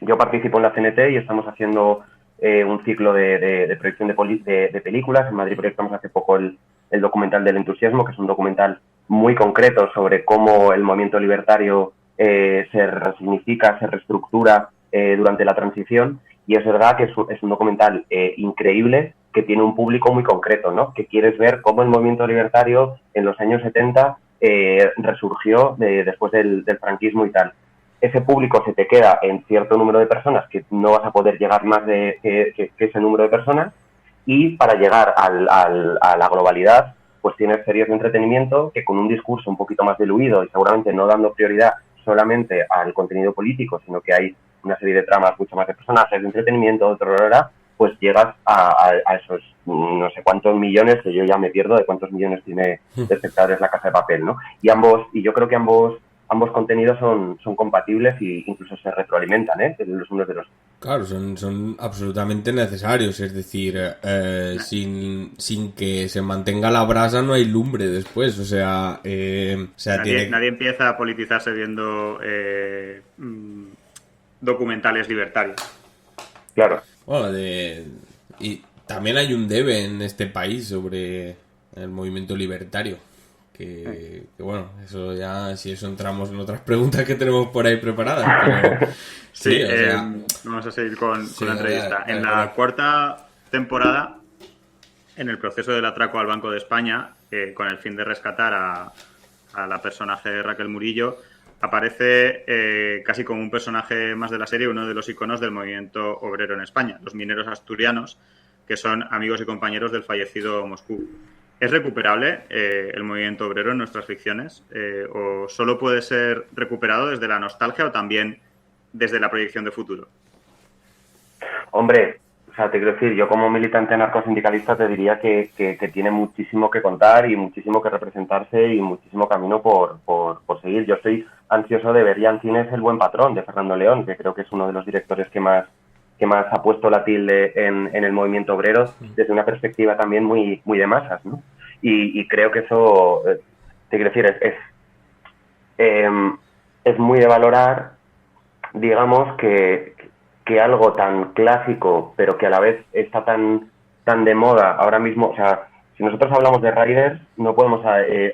yo participo en la CNT y estamos haciendo un ciclo de proyección de películas. En Madrid proyectamos hace poco el documental del entusiasmo, que es un documental muy concreto sobre cómo el movimiento libertario se resignifica, se reestructura durante la transición. Y es verdad que es un documental increíble, que tiene un público muy concreto, ¿no? Que quieres ver cómo el movimiento libertario en los años 70 resurgió después del franquismo y tal. ese público se te queda en cierto número de personas que no vas a poder llegar más de que ese número de personas, y para llegar a la globalidad pues tienes series de entretenimiento que con un discurso un poquito más diluido y seguramente no dando prioridad solamente al contenido político, sino que hay una serie de tramas mucho más de personajes, de entretenimiento, pues llegas a esos no sé cuántos millones, que yo ya me pierdo de cuántos millones tiene de espectadores La Casa de Papel, ¿no? Y yo creo que ambos contenidos son compatibles e incluso se retroalimentan, los unos de los otros. Claro, son absolutamente necesarios, es decir, sin que se mantenga la brasa no hay lumbre después, o sea, nadie empieza a politizarse viendo documentales libertarios. Claro. Bueno, y también hay un debe en este país sobre el movimiento libertario. Que bueno, eso ya, si eso entramos en otras preguntas que tenemos por ahí preparadas. Pero, sí, o sea, vamos a seguir con la entrevista. En la cuarta temporada, en el proceso del atraco al Banco de España, con el fin de rescatar a la personaje Raquel Murillo, aparece casi como un personaje más de la serie, uno de los iconos del movimiento obrero en España, los mineros asturianos, que son amigos y compañeros del fallecido Moscú. ¿Es recuperable el movimiento obrero en nuestras ficciones? ¿O solo puede ser recuperado desde la nostalgia o también desde la proyección de futuro? Hombre, o sea, te quiero decir, yo como militante anarcosindicalista te diría que tiene muchísimo que contar y muchísimo que representarse y muchísimo camino por seguir. Yo estoy ansioso de ver ya en cines El buen patrón, de Fernando León, que creo que es uno de los directores que más ha puesto la tilde en el movimiento obrero desde una perspectiva también muy de masas, ¿no? Y creo que eso, te quiero decir, es muy de valorar, digamos, que algo tan clásico, pero que a la vez está tan de moda ahora mismo. O sea, si nosotros hablamos de Riders, no podemos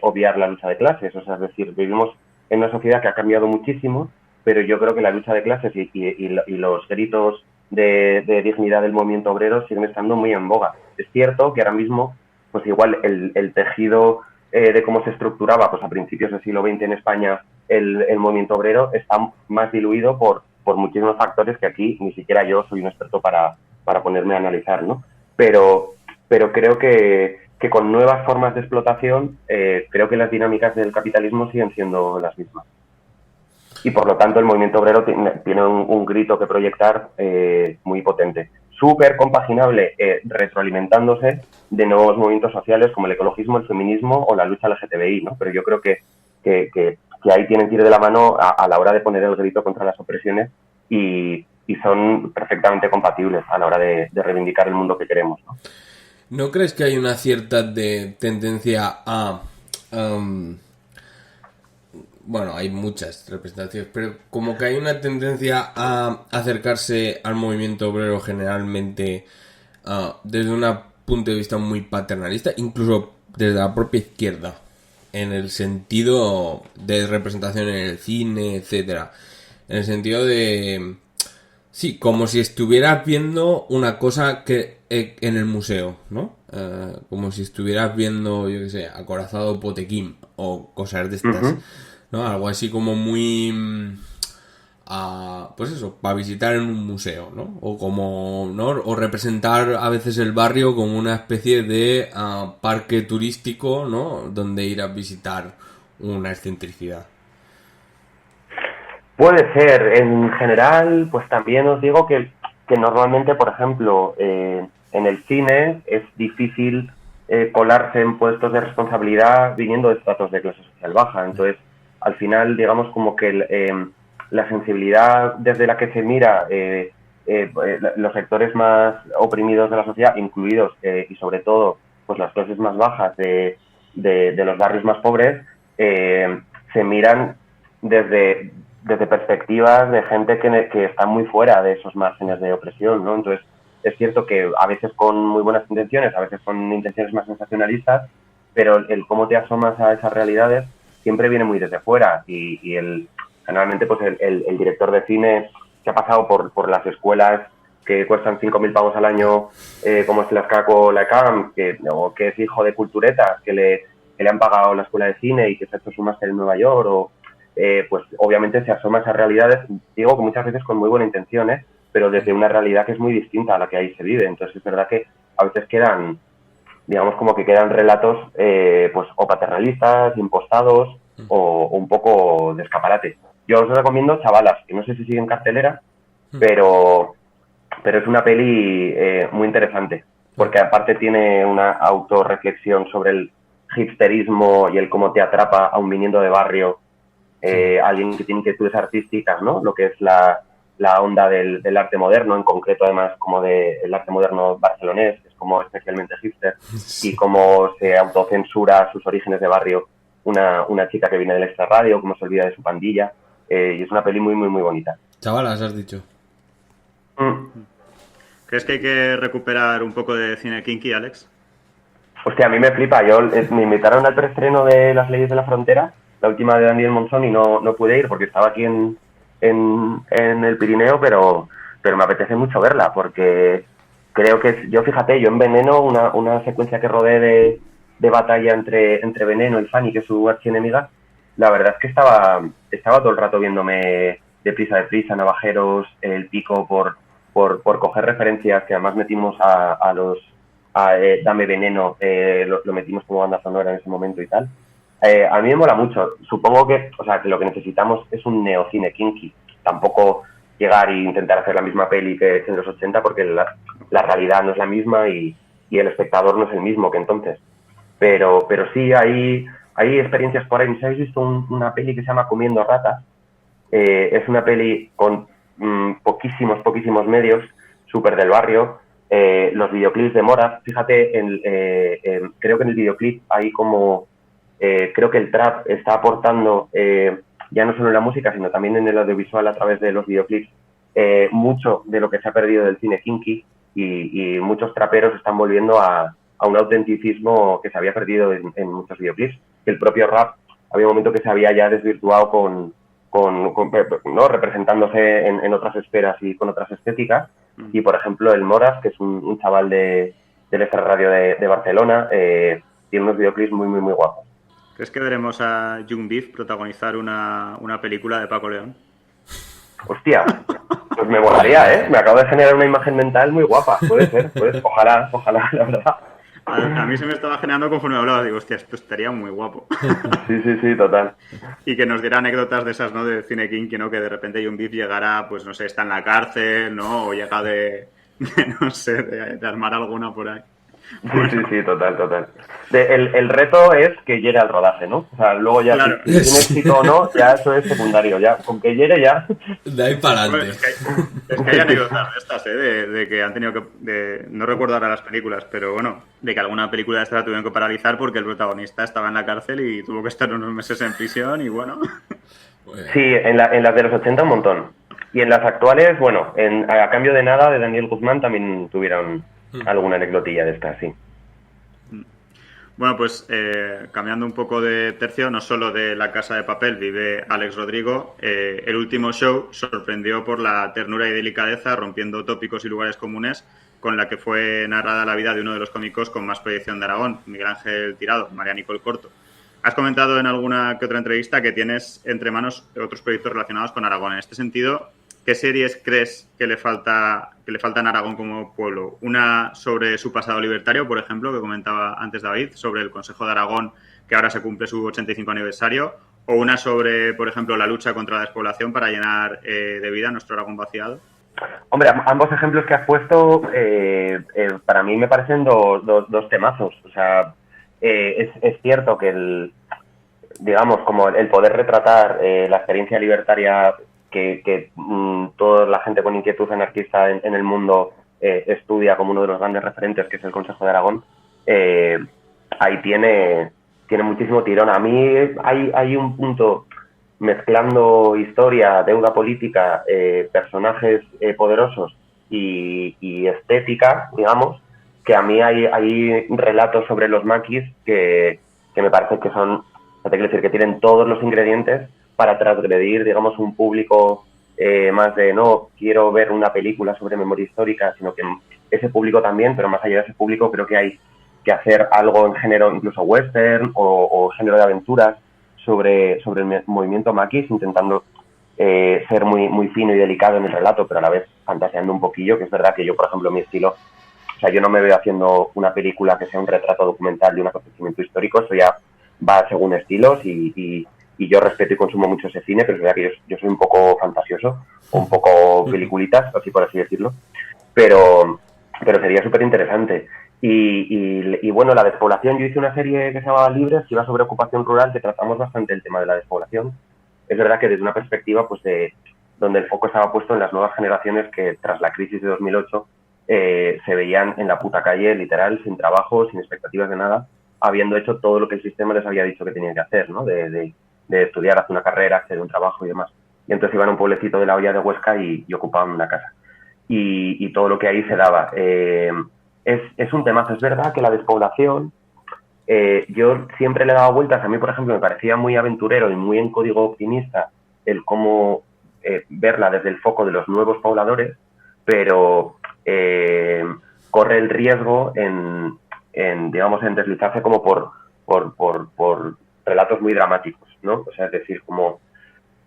obviar la lucha de clases. O sea, es decir, vivimos en una sociedad que ha cambiado muchísimo, pero yo creo que la lucha de clases y los gritos de dignidad del movimiento obrero siguen estando muy en boga. Es cierto que ahora mismo, pues igual el tejido de cómo se estructuraba pues a principios del siglo XX en España el movimiento obrero está más diluido por muchísimos factores que aquí ni siquiera yo soy un experto para ponerme a analizar, ¿no? Pero creo que con nuevas formas de explotación, creo que las dinámicas del capitalismo siguen siendo las mismas. Y por lo tanto el movimiento obrero tiene un grito que proyectar muy potente. Súper compaginable, retroalimentándose de nuevos movimientos sociales como el ecologismo, el feminismo o la lucha LGTBI, ¿no? Pero yo creo que ahí tienen que ir de la mano a la hora de poner el grito contra las opresiones y son perfectamente compatibles a la hora de reivindicar el mundo que queremos, ¿no? ¿No crees que hay una cierta tendencia a... bueno, hay muchas representaciones, pero como que hay una tendencia a acercarse al movimiento obrero generalmente desde un punto de vista muy paternalista, incluso desde la propia izquierda, en el sentido de representación en el cine, etcétera, en el sentido de... sí, como si estuvieras viendo una cosa que en el museo, ¿no? Como si estuvieras viendo, yo qué sé, Acorazado Potemkin o cosas de estas, uh-huh. ¿No? Algo así como muy... pues eso, para visitar en un museo, ¿no? O como, ¿no? O representar a veces el barrio como una especie de parque turístico, ¿no? Donde ir a visitar una excentricidad. Puede ser. En general, pues también os digo que normalmente, por ejemplo, en el cine es difícil colarse en puestos de responsabilidad viniendo de estratos de clase social baja. Entonces, al final, digamos como que la sensibilidad desde la que se mira los sectores más oprimidos de la sociedad, incluidos y sobre todo pues las clases más bajas de los barrios más pobres, se miran desde perspectivas de gente que está muy fuera de esos márgenes de opresión, ¿no? Entonces, es cierto que a veces con muy buenas intenciones, a veces con intenciones más sensacionalistas, pero el cómo te asomas a esas realidades siempre viene muy desde fuera y generalmente pues el director de cine que ha pasado por las escuelas que cuestan 5.000 pavos al año, como es la SCAC o la ECAM, o que es hijo de culturetas, que le han pagado la escuela de cine y que se ha hecho su máster en Nueva York, o pues obviamente se asoma a esas realidades, digo que muchas veces con muy buena intención, pero desde una realidad que es muy distinta a la que ahí se vive. Entonces es verdad que a veces quedan, digamos, como que quedan relatos pues o paternalistas, impostados o un poco de escaparate. Yo os recomiendo Chavalas, que no sé si sigue en cartelera, pero es una peli muy interesante, porque aparte tiene una autorreflexión sobre el hipsterismo y el cómo te atrapa a un viniendo de barrio, alguien que tiene inquietudes artísticas, ¿no? Lo que es la onda del arte moderno, en concreto además como del arte moderno barcelonés, que es como especialmente hipster, y cómo se autocensura sus orígenes de barrio una chica que viene del extrarradio, cómo se olvida de su pandilla, y es una peli muy, muy, muy bonita. Chavalas, has dicho. ¿Crees que hay que recuperar un poco de cine kinky, Alex? Hostia, a mí me flipa. Me invitaron al preestreno de Las leyes de la frontera, la última de Daniel Monzón, y no pude ir porque estaba aquí en el Pirineo, pero me apetece mucho verla, porque creo que yo en Veneno, una secuencia que rodé de batalla entre Veneno y Fanny, que es su archienemiga, la verdad es que estaba todo el rato viéndome deprisa, Navajeros, El Pico, por coger referencias, que además metimos a Dame Veneno, lo metimos como banda sonora en ese momento y tal. A mí me mola mucho. Supongo que lo que necesitamos es un neocine kinky. Tampoco llegar e intentar hacer la misma peli que en los 80, porque la realidad no es la misma y el espectador no es el mismo que entonces. Pero sí hay experiencias por ahí. ¿No habéis visto una peli que se llama Comiendo Ratas? Es una peli con poquísimos medios, súper del barrio. Los videoclips de Moraz, fíjate, creo que en el videoclip hay como... creo que el trap está aportando, ya no solo en la música, sino también en el audiovisual a través de los videoclips, mucho de lo que se ha perdido del cine kinky, y muchos traperos están volviendo a un autenticismo que se había perdido en muchos videoclips. El propio rap, había un momento que se había ya desvirtuado ¿no? representándose en otras esferas y con otras estéticas. Y por ejemplo el Moraz, que es un chaval del extrarradio de Barcelona, tiene unos videoclips muy, muy, muy guapos. ¿Crees que veremos a Young Beef protagonizar una película de Paco León? Hostia, pues me molaría, Me acabo de generar una imagen mental muy guapa. Puede ser, ojalá, la verdad. A mí se me estaba generando conforme hablaba. Digo, hostia, esto estaría muy guapo. Sí, total. Y que nos diera anécdotas de esas, ¿no? De cine kinky, ¿no? Que de repente Young Beef llegara, pues no sé, está en la cárcel, ¿no? O llega de armar alguna por ahí. Sí, total. El reto es que llegue al rodaje, ¿no? O sea, luego ya claro. Si tiene éxito o no, ya eso es secundario. Ya con que llegue ya... De ahí para adelante. Bueno, es que hay anécdotas de estas, de que han tenido que... no recuerdo ahora las películas, pero bueno, de que alguna película de estas la tuvieron que paralizar porque el protagonista estaba en la cárcel y tuvo que estar unos meses en prisión y bueno... Sí, en las de los 80 un montón. Y en las actuales, bueno, A cambio de nada, de Daniel Guzmán, también tuvieron alguna anecdotilla de estas, sí. Bueno, pues cambiando un poco de tercio, no solo de La Casa de Papel vive Alex Rodrigo, el último show sorprendió por la ternura y delicadeza, rompiendo tópicos y lugares comunes, con la que fue narrada la vida de uno de los cómicos con más proyección de Aragón, Miguel Ángel Tirado, María Nicole Corto. Has comentado en alguna que otra entrevista que tienes entre manos otros proyectos relacionados con Aragón. En este sentido, ¿qué series crees que le faltan a Aragón como pueblo? Una sobre su pasado libertario, por ejemplo, que comentaba antes David, sobre el Consejo de Aragón, que ahora se cumple su 85 aniversario, o una sobre, por ejemplo, la lucha contra la despoblación para llenar de vida nuestro Aragón vaciado. Hombre, ambos ejemplos que has puesto para mí me parecen dos temazos. O sea, es cierto que digamos, como el poder retratar la experiencia libertaria que toda la gente con inquietud anarquista en el mundo estudia como uno de los grandes referentes, que es el Consejo de Aragón, ahí tiene muchísimo tirón. A mí hay un punto mezclando historia, deuda política, personajes poderosos y estética, digamos, que a mí hay relatos sobre los maquis que me parece que son, te quiero decir, que tienen todos los ingredientes para transgredir, digamos, un público más de no quiero ver una película sobre memoria histórica, sino que ese público también, pero más allá de ese público creo que hay que hacer algo en género incluso western o género de aventuras sobre el movimiento maquis, intentando ser muy fino y delicado en el relato, pero a la vez fantaseando un poquillo, que es verdad que yo, por ejemplo, mi estilo, o sea, yo no me veo haciendo una película que sea un retrato documental de un acontecimiento histórico, eso ya va según estilos y yo respeto y consumo mucho ese cine, pero es verdad que yo soy un poco fantasioso, o un poco peliculitas, así por así decirlo, pero sería súper interesante. Y bueno, la despoblación, yo hice una serie que se llamaba Libres, que iba sobre ocupación rural, que tratamos bastante el tema de la despoblación. Es verdad que desde una perspectiva pues de donde el foco estaba puesto en las nuevas generaciones que tras la crisis de 2008 se veían en la puta calle, literal, sin trabajo, sin expectativas de nada, habiendo hecho todo lo que el sistema les había dicho que tenían que hacer, ¿no? De estudiar, hacer una carrera, hacer un trabajo y demás. Y entonces iban a un pueblecito de la Hoya de Huesca y ocupaban una casa. Y todo lo que ahí se daba. Es un temazo. Es verdad que la despoblación, yo siempre le he dado vueltas. A mí, por ejemplo, me parecía muy aventurero y muy en código optimista el cómo verla desde el foco de los nuevos pobladores, pero corre el riesgo en deslizarse como por relatos muy dramáticos, ¿no? O sea, es decir, como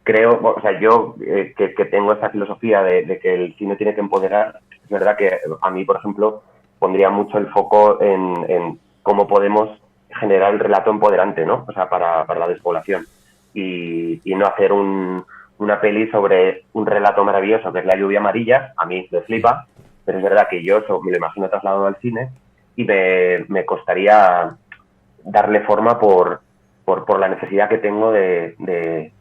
creo, o sea, yo que tengo esta filosofía de que el cine tiene que empoderar, es verdad que a mí, por ejemplo, pondría mucho el foco en cómo podemos generar el relato empoderante, ¿no? O sea, para la despoblación. Y no hacer una peli sobre un relato maravilloso que es La lluvia amarilla, a mí me flipa, pero es verdad que yo eso me lo imagino trasladado al cine y me costaría darle forma por la necesidad que tengo de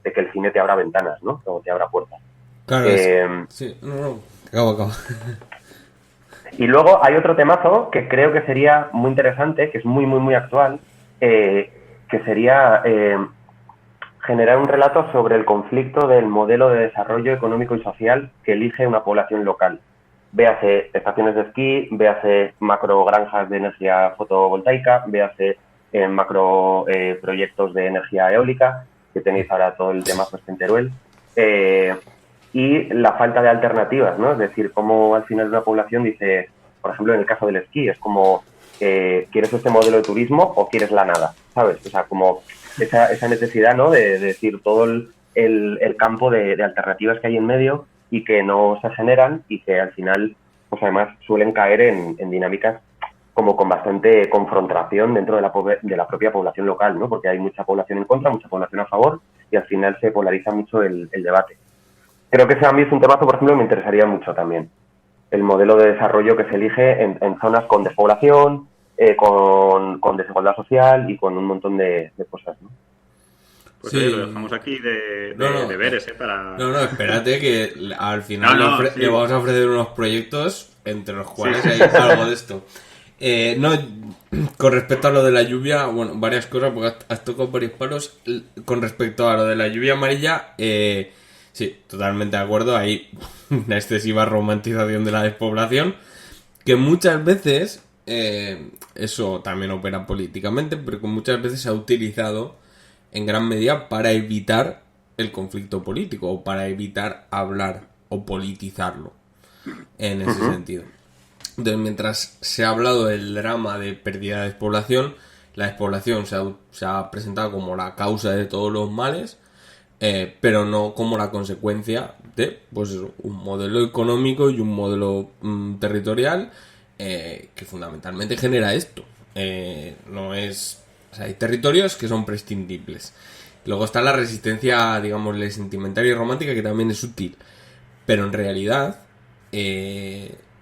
que el cine te abra ventanas, ¿no? O te abra puertas. Claro, sí, no. Acabo. Y luego hay otro temazo que creo que sería muy interesante, que es muy actual, que sería generar un relato sobre el conflicto del modelo de desarrollo económico y social que elige una población local. Véase estaciones de esquí, véase macro granjas de energía fotovoltaica, véase macro proyectos de energía eólica, que tenéis ahora todo el tema en Teruel, y la falta de alternativas, ¿no? Es decir, cómo al final una población dice, por ejemplo, en el caso del esquí, es como, ¿quieres este modelo de turismo o quieres la nada? ¿Sabes? O sea, como esa necesidad, ¿no? De decir todo el campo de alternativas que hay en medio y que no se generan y que al final, pues además suelen caer en dinámicas como con bastante confrontación dentro de la propia población local, ¿no? Porque hay mucha población en contra, mucha población a favor y al final se polariza mucho el debate. Creo que ese a mí es un temazo, por ejemplo, que me interesaría mucho también. El modelo de desarrollo que se elige en zonas con despoblación, con desigualdad social y con un montón de cosas, ¿no? Pues sí. Lo dejamos aquí de deberes, para... No, espérate que al final le vamos a ofrecer unos proyectos entre los cuales hay algo de esto. Con respecto a lo de la lluvia, bueno, varias cosas, porque has tocado varios palos. Con respecto a lo de la lluvia amarilla, sí, totalmente de acuerdo. Hay una excesiva romantización de la despoblación, que muchas veces, eso también opera políticamente, pero que muchas veces se ha utilizado en gran medida para evitar el conflicto político o para evitar hablar o politizarlo en ese sentido. Entonces, mientras se ha hablado del drama de pérdida de despoblación, la despoblación se ha presentado como la causa de todos los males, pero no como la consecuencia de pues eso, un modelo económico y un modelo territorial que fundamentalmente genera esto. No es... O sea, hay territorios que son prescindibles. Luego está la resistencia, digámosle, sentimental y romántica, que también es útil. Pero en realidad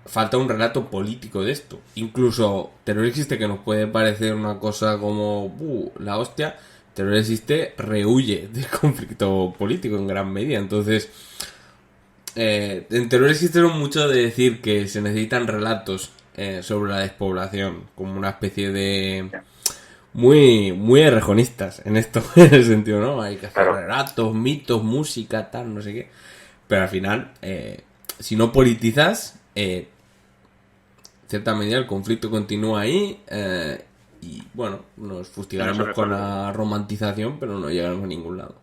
falta un relato político de esto. Incluso Teruel existe, que nos puede parecer una cosa como la hostia. Teruel existe, rehuye del conflicto político en gran medida. Entonces, en Teruel existe mucho de decir que se necesitan relatos sobre la despoblación, como una especie de... muy errejonistas en esto, en el sentido, ¿no? Hay que hacer relatos, mitos, música, tal, no sé qué. Pero al final, si no politizas, en cierta medida el conflicto continúa ahí y, bueno, nos fustigaremos con la romantización, pero no llegaremos a ningún lado.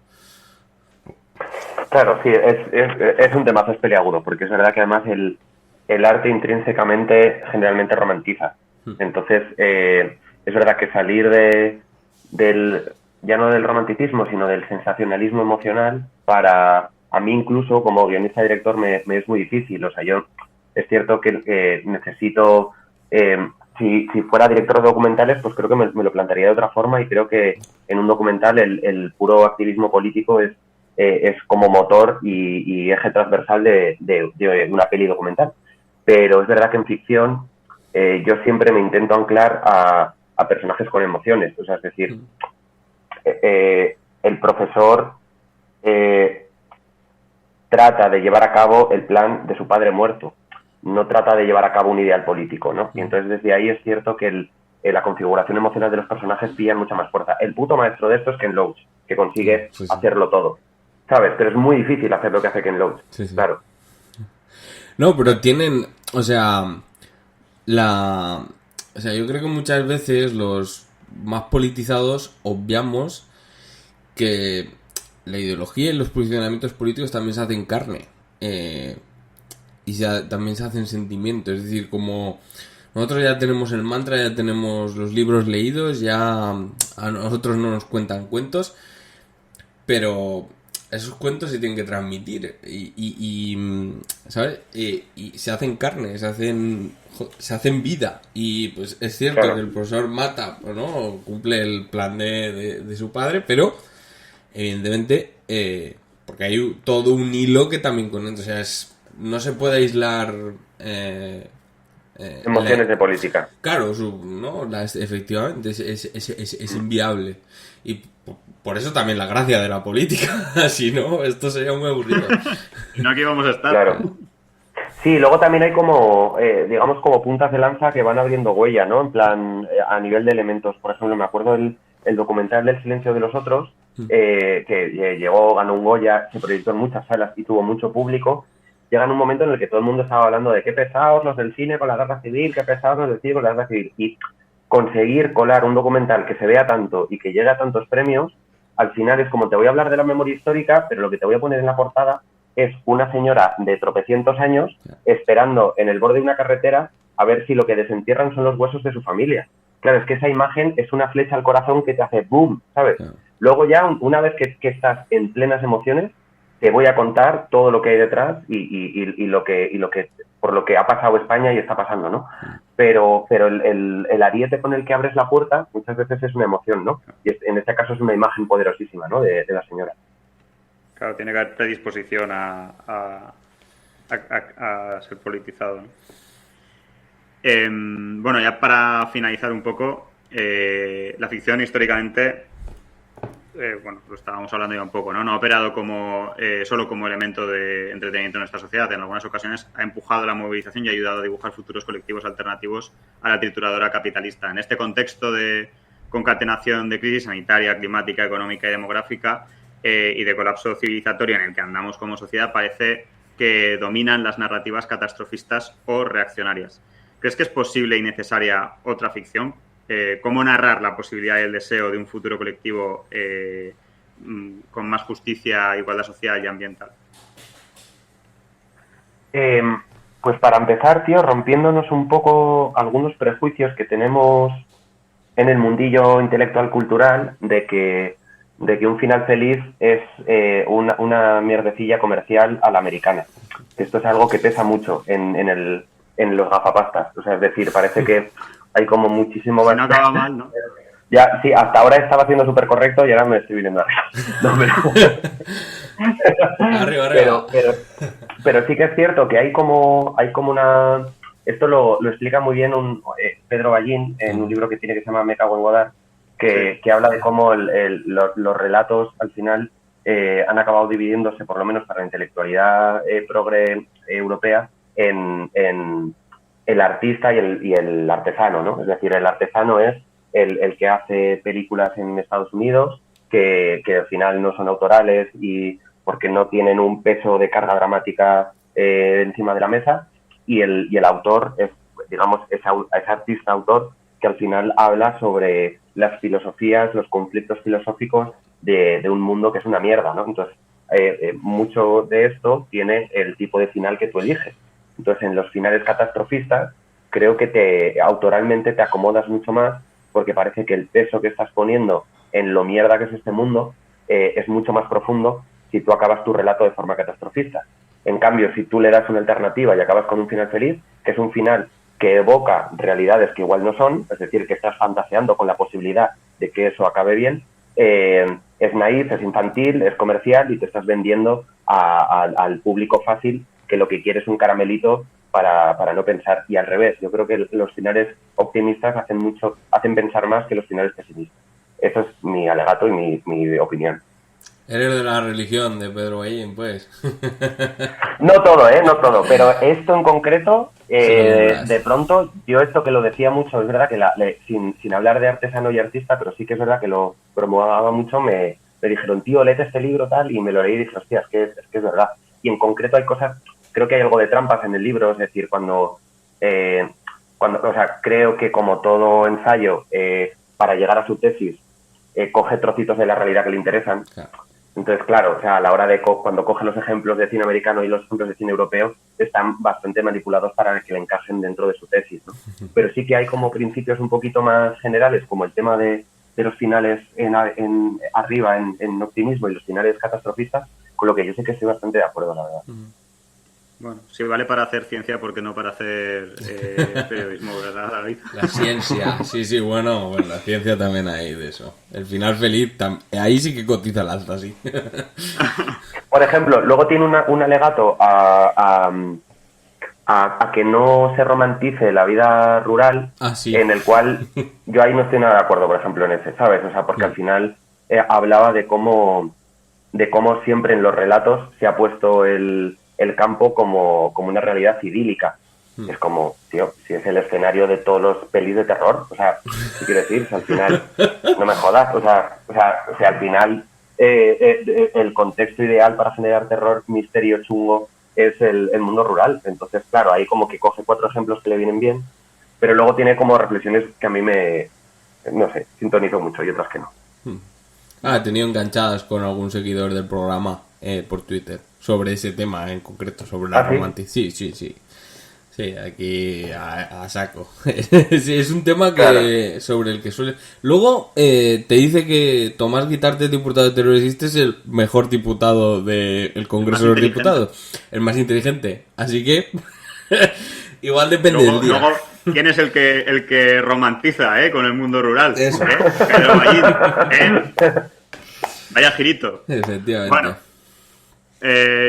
Claro, sí, es un temazo peliagudo, porque es verdad que además el arte intrínsecamente generalmente romantiza. Entonces, es verdad que salir ya no del romanticismo, sino del sensacionalismo emocional, a mí incluso como guionista y director me es muy difícil. O sea, yo es cierto que necesito, si fuera director de documentales, pues creo que me lo plantearía de otra forma, y creo que en un documental el puro activismo político es como motor y eje transversal de una peli documental. Pero es verdad que en ficción yo siempre me intento anclar a personajes con emociones. O sea, es decir, el profesor trata de llevar a cabo el plan de su padre muerto, no trata de llevar a cabo un ideal político, ¿no? Y entonces desde ahí es cierto que la configuración emocional de los personajes pilla mucha más fuerza. El puto maestro de esto es Ken Loach, que consigue hacerlo todo, ¿sabes? Pero es muy difícil hacer lo que hace Ken Loach, claro. No, pero tienen, o sea, yo creo que muchas veces los más politizados obviamos que la ideología y los posicionamientos políticos también se hacen carne, y también se hacen sentimientos. Es decir, como nosotros ya tenemos el mantra, ya tenemos los libros leídos, ya a nosotros no nos cuentan cuentos, pero esos cuentos se tienen que transmitir y ¿sabes? Y se hacen carne, se hacen vida. Y pues es cierto que el profesor mata, ¿no? Cumple el plan de su padre, pero evidentemente porque hay todo un hilo que también conecta. O sea, no se puede aislar emociones de política. Claro, ¿no? Efectivamente es inviable. Y por eso también la gracia de la política. Si no, esto sería muy aburrido. Y no aquí vamos a estar. Claro. Sí, luego también hay como, digamos, como puntas de lanza que van abriendo huella, ¿no? En plan, a nivel de elementos. Por ejemplo, me acuerdo el documental del silencio de los otros, que ganó un Goya, se proyectó en muchas salas y tuvo mucho público. Llega en un momento en el que todo el mundo estaba hablando de qué pesados los del cine con la guerra civil, qué pesados los del cine con la guerra civil. Y conseguir colar un documental que se vea tanto y que llegue a tantos premios, al final es como te voy a hablar de la memoria histórica, pero lo que te voy a poner en la portada es una señora de tropecientos años esperando en el borde de una carretera a ver si lo que desentierran son los huesos de su familia. Claro, es que esa imagen es una flecha al corazón que te hace boom, ¿sabes? Claro. Luego ya, una vez que estás en plenas emociones, te voy a contar todo lo que hay detrás y lo que por lo que ha pasado España y está pasando, ¿no? Pero el ariete con el que abres la puerta muchas veces es una emoción, ¿no? Y en este caso es una imagen poderosísima, ¿no? De la señora. Claro, tiene que haber predisposición a ser politizado, ¿no? Bueno, ya para finalizar un poco, la ficción históricamente, bueno, lo estábamos hablando ya un poco, ¿no? No ha operado solo como elemento de entretenimiento en nuestra sociedad. En algunas ocasiones ha empujado la movilización y ha ayudado a dibujar futuros colectivos alternativos a la trituradora capitalista. En este contexto de concatenación de crisis sanitaria, climática, económica y demográfica, y de colapso civilizatorio en el que andamos como sociedad, parece que dominan las narrativas catastrofistas o reaccionarias. ¿Crees que es posible y necesaria otra ficción? ¿Cómo narrar la posibilidad y el deseo de un futuro colectivo con más justicia, igualdad social y ambiental? Pues para empezar, tío, rompiéndonos un poco algunos prejuicios que tenemos en el mundillo intelectual cultural de que un final feliz es una mierdecilla comercial a la americana. Esto es algo que pesa mucho en los gafapastas. O sea, es decir, parece que hay como muchísimo... Si no acaba mal, ¿no? Ya, sí, hasta ahora estaba haciendo súper correcto y ahora me estoy viniendo arriba. No, arriba. Pero sí que es cierto que hay como una... Esto lo explica muy bien Pedro Ballín en un libro que tiene que se llama Me cago en Godard, que habla de cómo los relatos al final han acabado dividiéndose, por lo menos para la intelectualidad progre europea, en el artista y el artesano, ¿no? Es decir, el artesano es el que hace películas en Estados Unidos que al final no son autorales y porque no tienen un peso de carga dramática encima de la mesa, y el autor es, digamos, ese artista-autor que al final habla sobre las filosofías, los conflictos filosóficos de un mundo que es una mierda, ¿no? Entonces, mucho de esto tiene el tipo de final que tú eliges. Entonces, en los finales catastrofistas, creo que autoralmente te acomodas mucho más, porque parece que el peso que estás poniendo en lo mierda que es este mundo, es mucho más profundo si tú acabas tu relato de forma catastrofista. En cambio, si tú le das una alternativa y acabas con un final feliz, que es un final que evoca realidades que igual no son, es decir, que estás fantaseando con la posibilidad de que eso acabe bien, es naif, es infantil, es comercial y te estás vendiendo al público fácil que lo que quiere es un caramelito para no pensar. Y al revés, yo creo que los finales optimistas hacen pensar más que los finales pesimistas. Eso es mi alegato y mi opinión. Eres de la religión de Pedro Ballín, pues. No todo, no todo, pero esto en concreto, de pronto, yo esto que lo decía mucho, es verdad que sin hablar de artesano y artista, pero sí que es verdad que lo promovaba mucho, me dijeron, tío, léete este libro tal, y me lo leí y dije, hostia, es que es verdad. Y en concreto hay cosas, creo que hay algo de trampas en el libro, es decir, cuando o sea, creo que como todo ensayo, para llegar a su tesis, coge trocitos de la realidad que le interesan. Claro. Entonces, claro, o sea, a la hora de cuando coge los ejemplos de cine americano y los ejemplos de cine europeo, están bastante manipulados para que le encajen dentro de su tesis, ¿no? Pero sí que hay como principios un poquito más generales, como el tema de los finales arriba en optimismo y los finales catastrofistas, con lo que yo sé que estoy bastante de acuerdo, la verdad. Bueno, si vale para hacer ciencia, ¿por qué no para hacer periodismo, verdad, David? La ciencia, sí, bueno, la ciencia también hay de eso. El final feliz, ahí sí que cotiza el alza, sí. Por ejemplo, luego tiene un alegato a que no se romantice la vida rural, sí. En el cual yo ahí no estoy nada de acuerdo, por ejemplo, en ese, ¿sabes? O sea, porque al final hablaba de cómo siempre en los relatos se ha puesto el campo como una realidad idílica. Es como, tío, si es el escenario de todos los pelis de terror, o sea, ¿qué quiero decir? O sea, al final, no me jodas, o sea, al final el contexto ideal para generar terror, misterio, chungo, es el mundo rural. Entonces, claro, ahí como que coge 4 ejemplos que le vienen bien, pero luego tiene como reflexiones que a mí no sé, sintonizo mucho y otras que no. He tenido enganchadas con algún seguidor del programa por Twitter sobre ese tema en concreto, sobre la romanticidad. Sí, aquí a saco. Sí, es un tema sobre el que suele... Luego te dice que Tomás Guitarte, diputado de Teruel, es el mejor diputado del Congreso de los Diputados. El más inteligente. Así que igual depende del día. Luego, ¿quién es el que romantiza con el mundo rural? Eso. Pero vaya girito. Efectivamente. Bueno,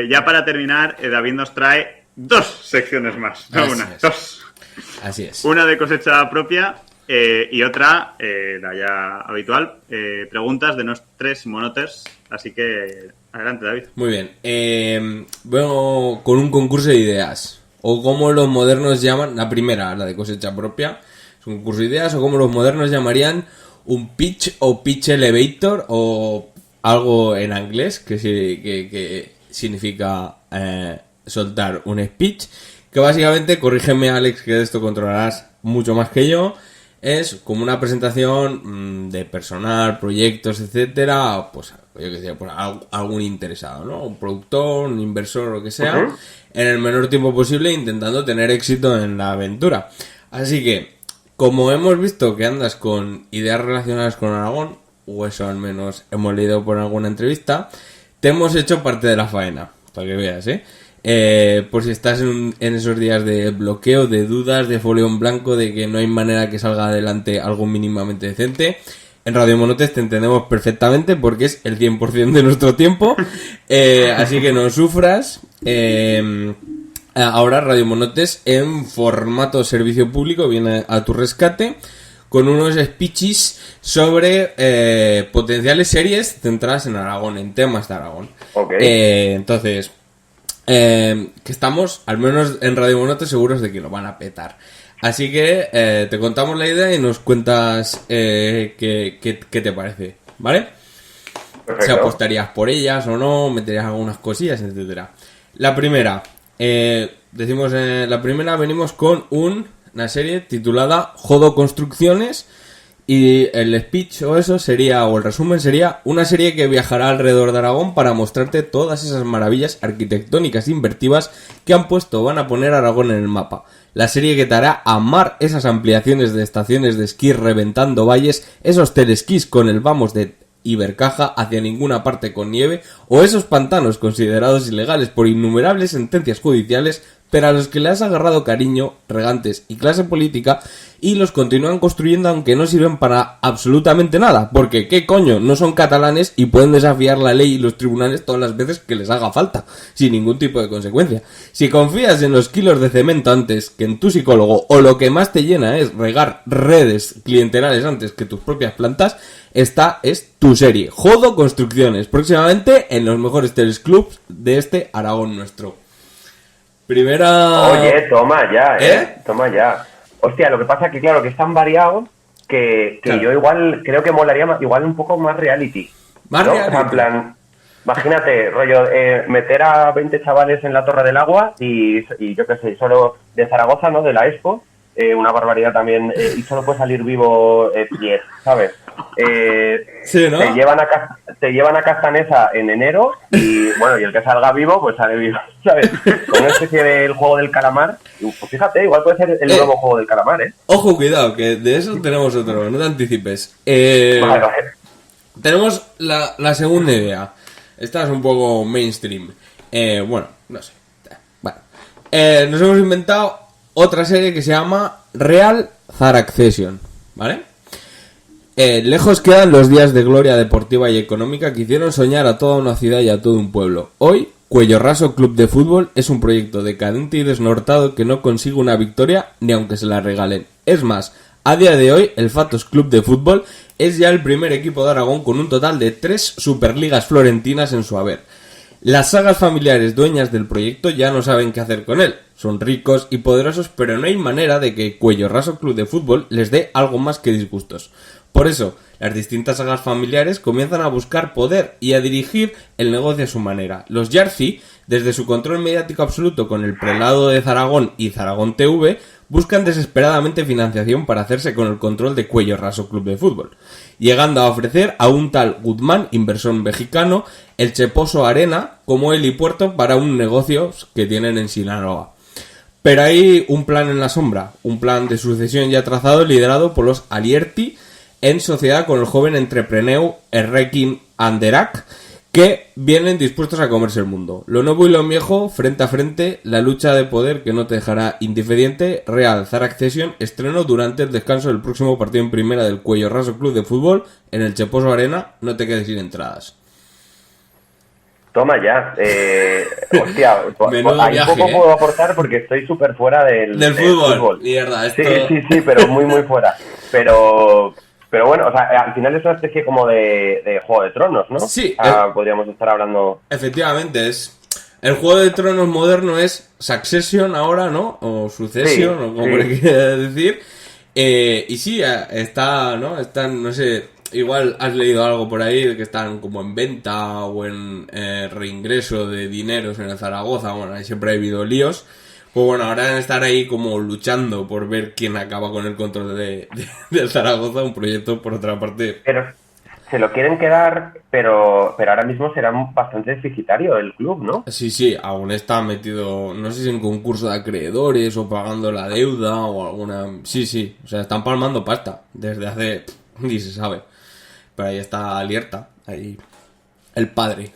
ya para terminar, David nos trae 2 secciones más. No una, 2. Así es. Una de cosecha propia y otra, la ya habitual, preguntas de nuestros monoters. Así que, adelante, David. Muy bien. Bueno, con un concurso de ideas. O como los modernos llaman, la primera, la de cosecha propia, es un concurso de ideas, o como los modernos llamarían un pitch o pitch elevator, o algo en inglés que significa soltar un speech, que básicamente, corrígeme Alex, que de esto controlarás mucho más que yo, es como una presentación de personal, proyectos, etcétera, pues yo que sé, pues algún interesado, ¿no? Un productor, un inversor, lo que sea, en el menor tiempo posible, intentando tener éxito en la aventura. Así que, como hemos visto que andas con ideas relacionadas con Aragón, o eso al menos hemos leído por alguna entrevista, te hemos hecho parte de la faena, para que veas, por si estás en esos días de bloqueo, de dudas, de folio en blanco, de que no hay manera que salga adelante algo mínimamente decente, en Radio Monotes te entendemos perfectamente porque es el 100% de nuestro tiempo, así que no sufras. Ahora Radio Monotes en formato servicio público viene a tu rescate con unos speeches sobre potenciales series centradas en Aragón, en temas de Aragón. Okay. Entonces, que estamos, al menos en Radio Monotes, seguros de que lo van a petar. Así que te contamos la idea y nos cuentas qué te parece, ¿vale? Perfecto. Si apostarías por ellas o no, meterías algunas cosillas, etcétera. La primera, venimos con una serie titulada Jodo Construcciones, Y el speech o eso sería, o el resumen sería, una serie que viajará alrededor de Aragón para mostrarte todas esas maravillas arquitectónicas invertivas que han puesto o van a poner Aragón en el mapa. La serie que te hará amar esas ampliaciones de estaciones de esquí reventando valles, esos telesquís con el vamos de Ibercaja hacia ninguna parte con nieve, o esos pantanos considerados ilegales por innumerables sentencias judiciales, pero a los que le has agarrado cariño, regantes y clase política, y los continúan construyendo aunque no sirven para absolutamente nada, porque ¿qué coño? No son catalanes y pueden desafiar la ley y los tribunales todas las veces que les haga falta, sin ningún tipo de consecuencia. Si confías en los kilos de cemento antes que en tu psicólogo, o lo que más te llena es regar redes clientelares antes que tus propias plantas, esta es tu serie. Jodo Construcciones, próximamente en los mejores telesclubs de este Aragón nuestro. Primera... Oye, toma ya, toma ya. Hostia, lo que pasa es que, claro, que es tan variado que claro, yo igual creo que molaría igual un poco más reality. Más ¿no? reality. O sea, en plan, imagínate, rollo, meter a 20 chavales en la Torre del Agua y yo qué sé, solo de Zaragoza, ¿no? De la Expo, una barbaridad también, y solo puede salir vivo Pierre, ¿sabes? Sí, ¿no? Te llevan a Castanesa en enero y, bueno, y el que salga vivo, pues sale vivo, ¿sabes? Con una especie del juego del calamar. Pues fíjate, igual puede ser el nuevo juego del calamar, ¿eh? Ojo, cuidado, que de eso tenemos otro, no te anticipes. Vale. Tenemos la segunda idea. Esta es un poco mainstream. Bueno, no sé. Bueno. Nos hemos inventado otra serie que se llama Real Zaraccession, ¿vale? Lejos quedan los días de gloria deportiva y económica que hicieron soñar a toda una ciudad y a todo un pueblo. Hoy, Cuello Raso Club de Fútbol es un proyecto decadente y desnortado que no consigue una victoria ni aunque se la regalen. Es más, a día de hoy, el Fatos Club de Fútbol es ya el primer equipo de Aragón con un total de 3 Superligas florentinas en su haber. Las sagas familiares dueñas del proyecto ya no saben qué hacer con él. Son ricos y poderosos, pero no hay manera de que Cuello Raso Club de Fútbol les dé algo más que disgustos. Por eso, las distintas sagas familiares comienzan a buscar poder y a dirigir el negocio a su manera. Los Yarzi, desde su control mediático absoluto con el prelado de Zaragón y Zaragón TV, buscan desesperadamente financiación para hacerse con el control de Cuello Raso Club de Fútbol, llegando a ofrecer a un tal Guzmán, inversor mexicano, el Cheposo Arena como helipuerto para un negocio que tienen en Sinaloa. Pero hay un plan en la sombra, un plan de sucesión ya trazado liderado por los Alierti, en sociedad con el joven entrepreneur Errekin Anderak, que vienen dispuestos a comerse el mundo. Lo nuevo y lo viejo, frente a frente, la lucha de poder que no te dejará indiferente. Real Zaraccession, estreno durante el descanso del próximo partido en primera del Cuello Raso Club de Fútbol en el Cheposo Arena. No te quedes sin entradas. Toma ya. Hostia, ahí poco puedo aportar porque estoy súper fuera del fútbol. Mierda, esto... Sí, pero muy fuera. Pero bueno, o sea, al final es una especie como de Juego de Tronos, ¿no? Sí. Podríamos estar hablando... Efectivamente, es... El Juego de Tronos moderno es Succession ahora, ¿no? O Succession, o como le quieras decir. Y sí, está, ¿no? Están, no sé, igual has leído algo por ahí de que están como en venta o en reingreso de dineros en el Zaragoza. Bueno, ahí siempre ha habido líos. Pues bueno, ahora deben estar ahí como luchando por ver quién acaba con el control del Zaragoza, un proyecto por otra parte. Pero se lo quieren quedar, pero ahora mismo será bastante deficitario el club, ¿no? Sí, aún está metido, no sé si en concurso de acreedores o pagando la deuda o alguna... Sí, o sea, están palmando pasta desde hace... ni se sabe. Pero ahí está alerta, ahí... El padre.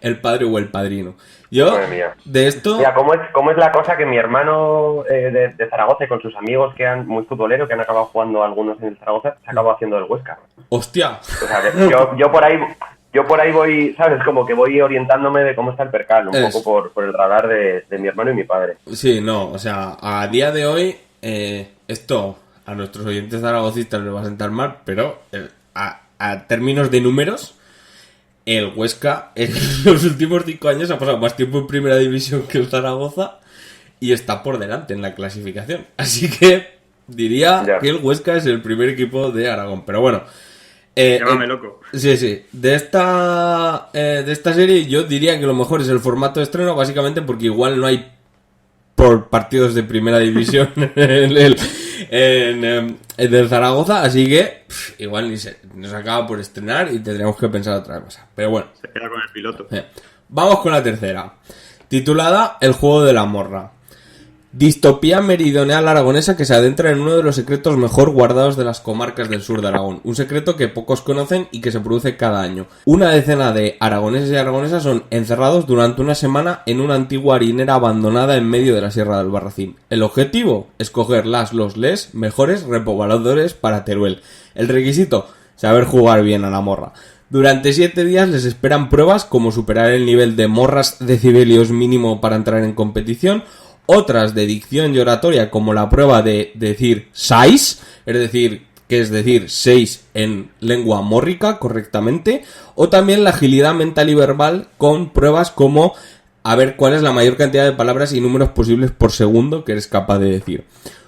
El padre o el padrino. Yo, de esto... Mira, ¿cómo es la cosa que mi hermano de Zaragoza y con sus amigos que han muy futboleros, que han acabado jugando algunos en el Zaragoza, se acabó haciendo el Huesca? ¡Hostia! O sea, yo por ahí voy, ¿sabes? Como que voy orientándome de cómo está el percal, un poco por el radar de mi hermano y mi padre. Sí, no, o sea, a día de hoy, esto a nuestros oyentes zaragocistas les va a sentar mal, pero a términos de números... El Huesca en los últimos 5 años ha pasado más tiempo en primera división que el Zaragoza y está por delante en la clasificación. Así que diría que el Huesca es el primer equipo de Aragón. Pero bueno. Llámame loco. Sí. De esta serie yo diría que lo mejor es el formato de estreno, básicamente porque igual no hay por partidos de primera división del Zaragoza, así que igual nos acaba por estrenar y tendríamos que pensar otra cosa. Pero bueno. Se queda con el piloto. Vamos con la tercera. Titulada El juego de la morra. Distopía meridional aragonesa que se adentra en uno de los secretos mejor guardados de las comarcas del sur de Aragón. Un secreto que pocos conocen y que se produce cada año. Una decena de aragoneses y aragonesas son encerrados durante una semana en una antigua harinera abandonada en medio de la Sierra del Barracín. El objetivo, escoger les mejores repobladores para Teruel. El requisito, saber jugar bien a la morra. Durante 7 días les esperan pruebas como superar el nivel de morras decibelios mínimo para entrar en competición, otras de dicción y oratoria como la prueba de decir 6, es decir 6 en lengua mórrica correctamente, o también la agilidad mental y verbal con pruebas como a ver cuál es la mayor cantidad de palabras y números posibles por segundo que eres capaz de decir.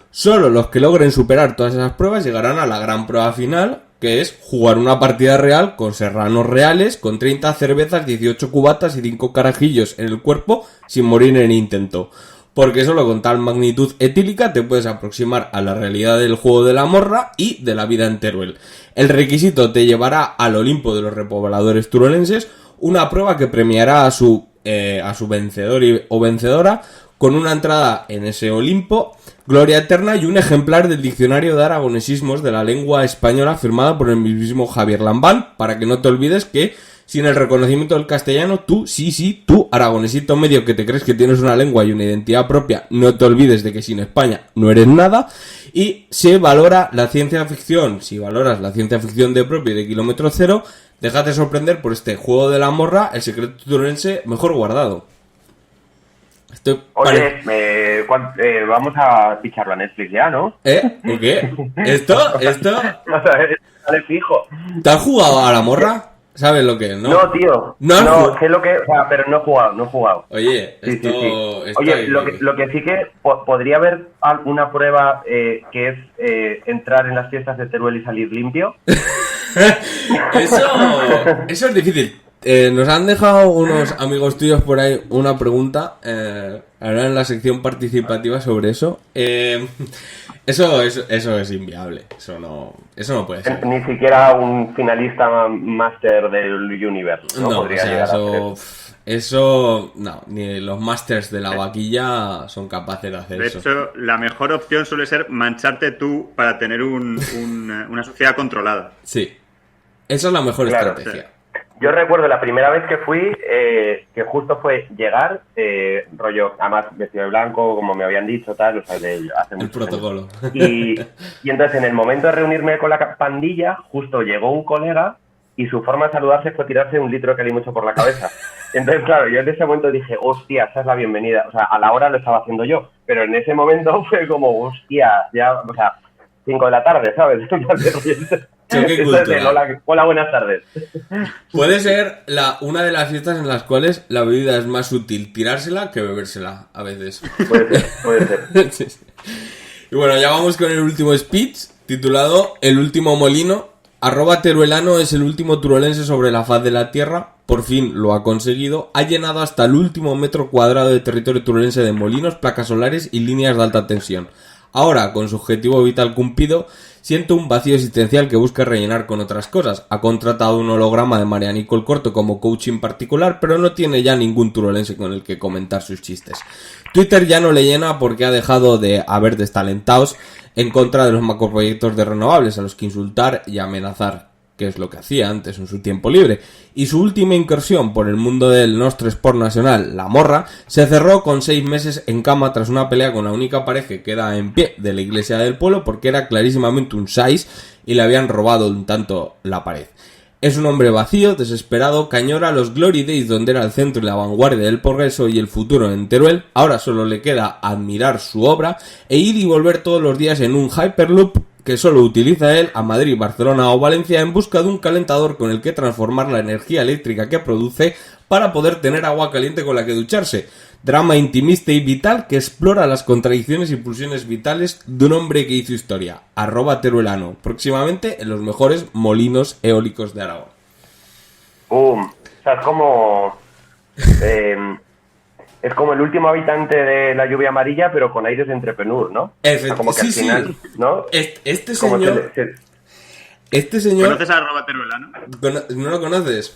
Solo los que logren superar todas esas pruebas llegarán a la gran prueba final, que es jugar una partida real con serranos reales, con 30 cervezas, 18 cubatas y 5 carajillos en el cuerpo sin morir en el intento. Porque solo con tal magnitud etílica te puedes aproximar a la realidad del juego de la morra y de la vida en Teruel. El requisito te llevará al Olimpo de los repobladores turolenses, una prueba que premiará a su vencedor o vencedora con una entrada en ese Olimpo, gloria eterna y un ejemplar del diccionario de aragonesismos de la lengua española firmada por el mismo Javier Lambán, para que no te olvides que sin el reconocimiento del castellano, tú, tú, aragonesito medio que te crees que tienes una lengua y una identidad propia, no te olvides de que sin España no eres nada. Y se valora la ciencia ficción. Si valoras la ciencia ficción de propio y de kilómetro cero, déjate sorprender por este juego de la morra, el secreto turolense mejor guardado. Oye, vamos a ficharlo a Netflix ya, ¿no? ¿O qué? ¿Esto? Dale fijo. ¿Te has jugado a la morra? ¿Sabes lo que es, no? No, tío. No, sé lo que... O sea, pero no he jugado. Oye, sí. Oye, lo que sí que podría haber alguna prueba que es entrar en las fiestas de Teruel y salir limpio. Eso es difícil. Nos han dejado unos amigos tuyos por ahí una pregunta, ahora en la sección participativa sobre eso. Eso es inviable, eso no puede ser. Ni siquiera un finalista máster del Universe no podría llegar a hacer eso. No, ni los masters de la vaquilla son capaces de hacer eso. De hecho, la mejor opción suele ser mancharte tú para tener una sociedad controlada. Sí, esa es la mejor estrategia. Sí. Yo recuerdo la primera vez que fui, que justo fue llegar, rollo, además vestido de blanco, como me habían dicho, tal, o sea, hace mucho el protocolo. Y entonces, en el momento de reunirme con la pandilla, justo llegó un colega y su forma de saludarse fue tirarse 1 litro de calimocho por la cabeza. Entonces, claro, yo en ese momento dije, hostia, esa es la bienvenida. O sea, a la hora lo estaba haciendo yo, pero en ese momento fue como, hostia, ya, o sea, 5 de la tarde, ¿sabes? Hola, buenas tardes. Puede ser una de las fiestas en las cuales la bebida es más útil tirársela que bebérsela a veces. Puede ser. Sí. Y bueno, ya vamos con el último speech, titulado El último molino. @teruelano es el último turolense sobre la faz de la tierra. Por fin lo ha conseguido. Ha llenado hasta el último metro cuadrado de territorio turolense de molinos, placas solares y líneas de alta tensión. Ahora, con su objetivo vital cumplido, siente un vacío existencial que busca rellenar con otras cosas. Ha contratado un holograma de Marianico el Corto como coaching particular, pero no tiene ya ningún turolense con el que comentar sus chistes. Twitter ya no le llena porque ha dejado de haber destalentados en contra de los macroproyectos de renovables a los que insultar y amenazar, que es lo que hacía antes en su tiempo libre. Y su última incursión por el mundo del nostre sport nacional, la morra, se cerró con 6 meses en cama tras una pelea con la única pareja que queda en pie de la iglesia del pueblo, porque era clarísimamente un 6 y le habían robado un tanto la pared. Es un hombre vacío, desesperado, que añora los Glory Days donde era el centro y la vanguardia del progreso y el futuro en Teruel. Ahora solo le queda admirar su obra e ir y volver todos los días en un Hyperloop que solo utiliza él a Madrid, Barcelona o Valencia en busca de un calentador con el que transformar la energía eléctrica que produce para poder tener agua caliente con la que ducharse. Drama intimista y vital que explora las contradicciones y pulsiones vitales de un hombre que hizo historia. @teruelano. Próximamente en los mejores molinos eólicos de Aragón. O sea, es como... es como el último habitante de la lluvia amarilla, pero con aires de entrepreneur, ¿no? Como que Sí, al final, sí. ¿no? Este Como señor... Este señor... ¿Conoces a arroba Teruelano? ¿No lo conoces?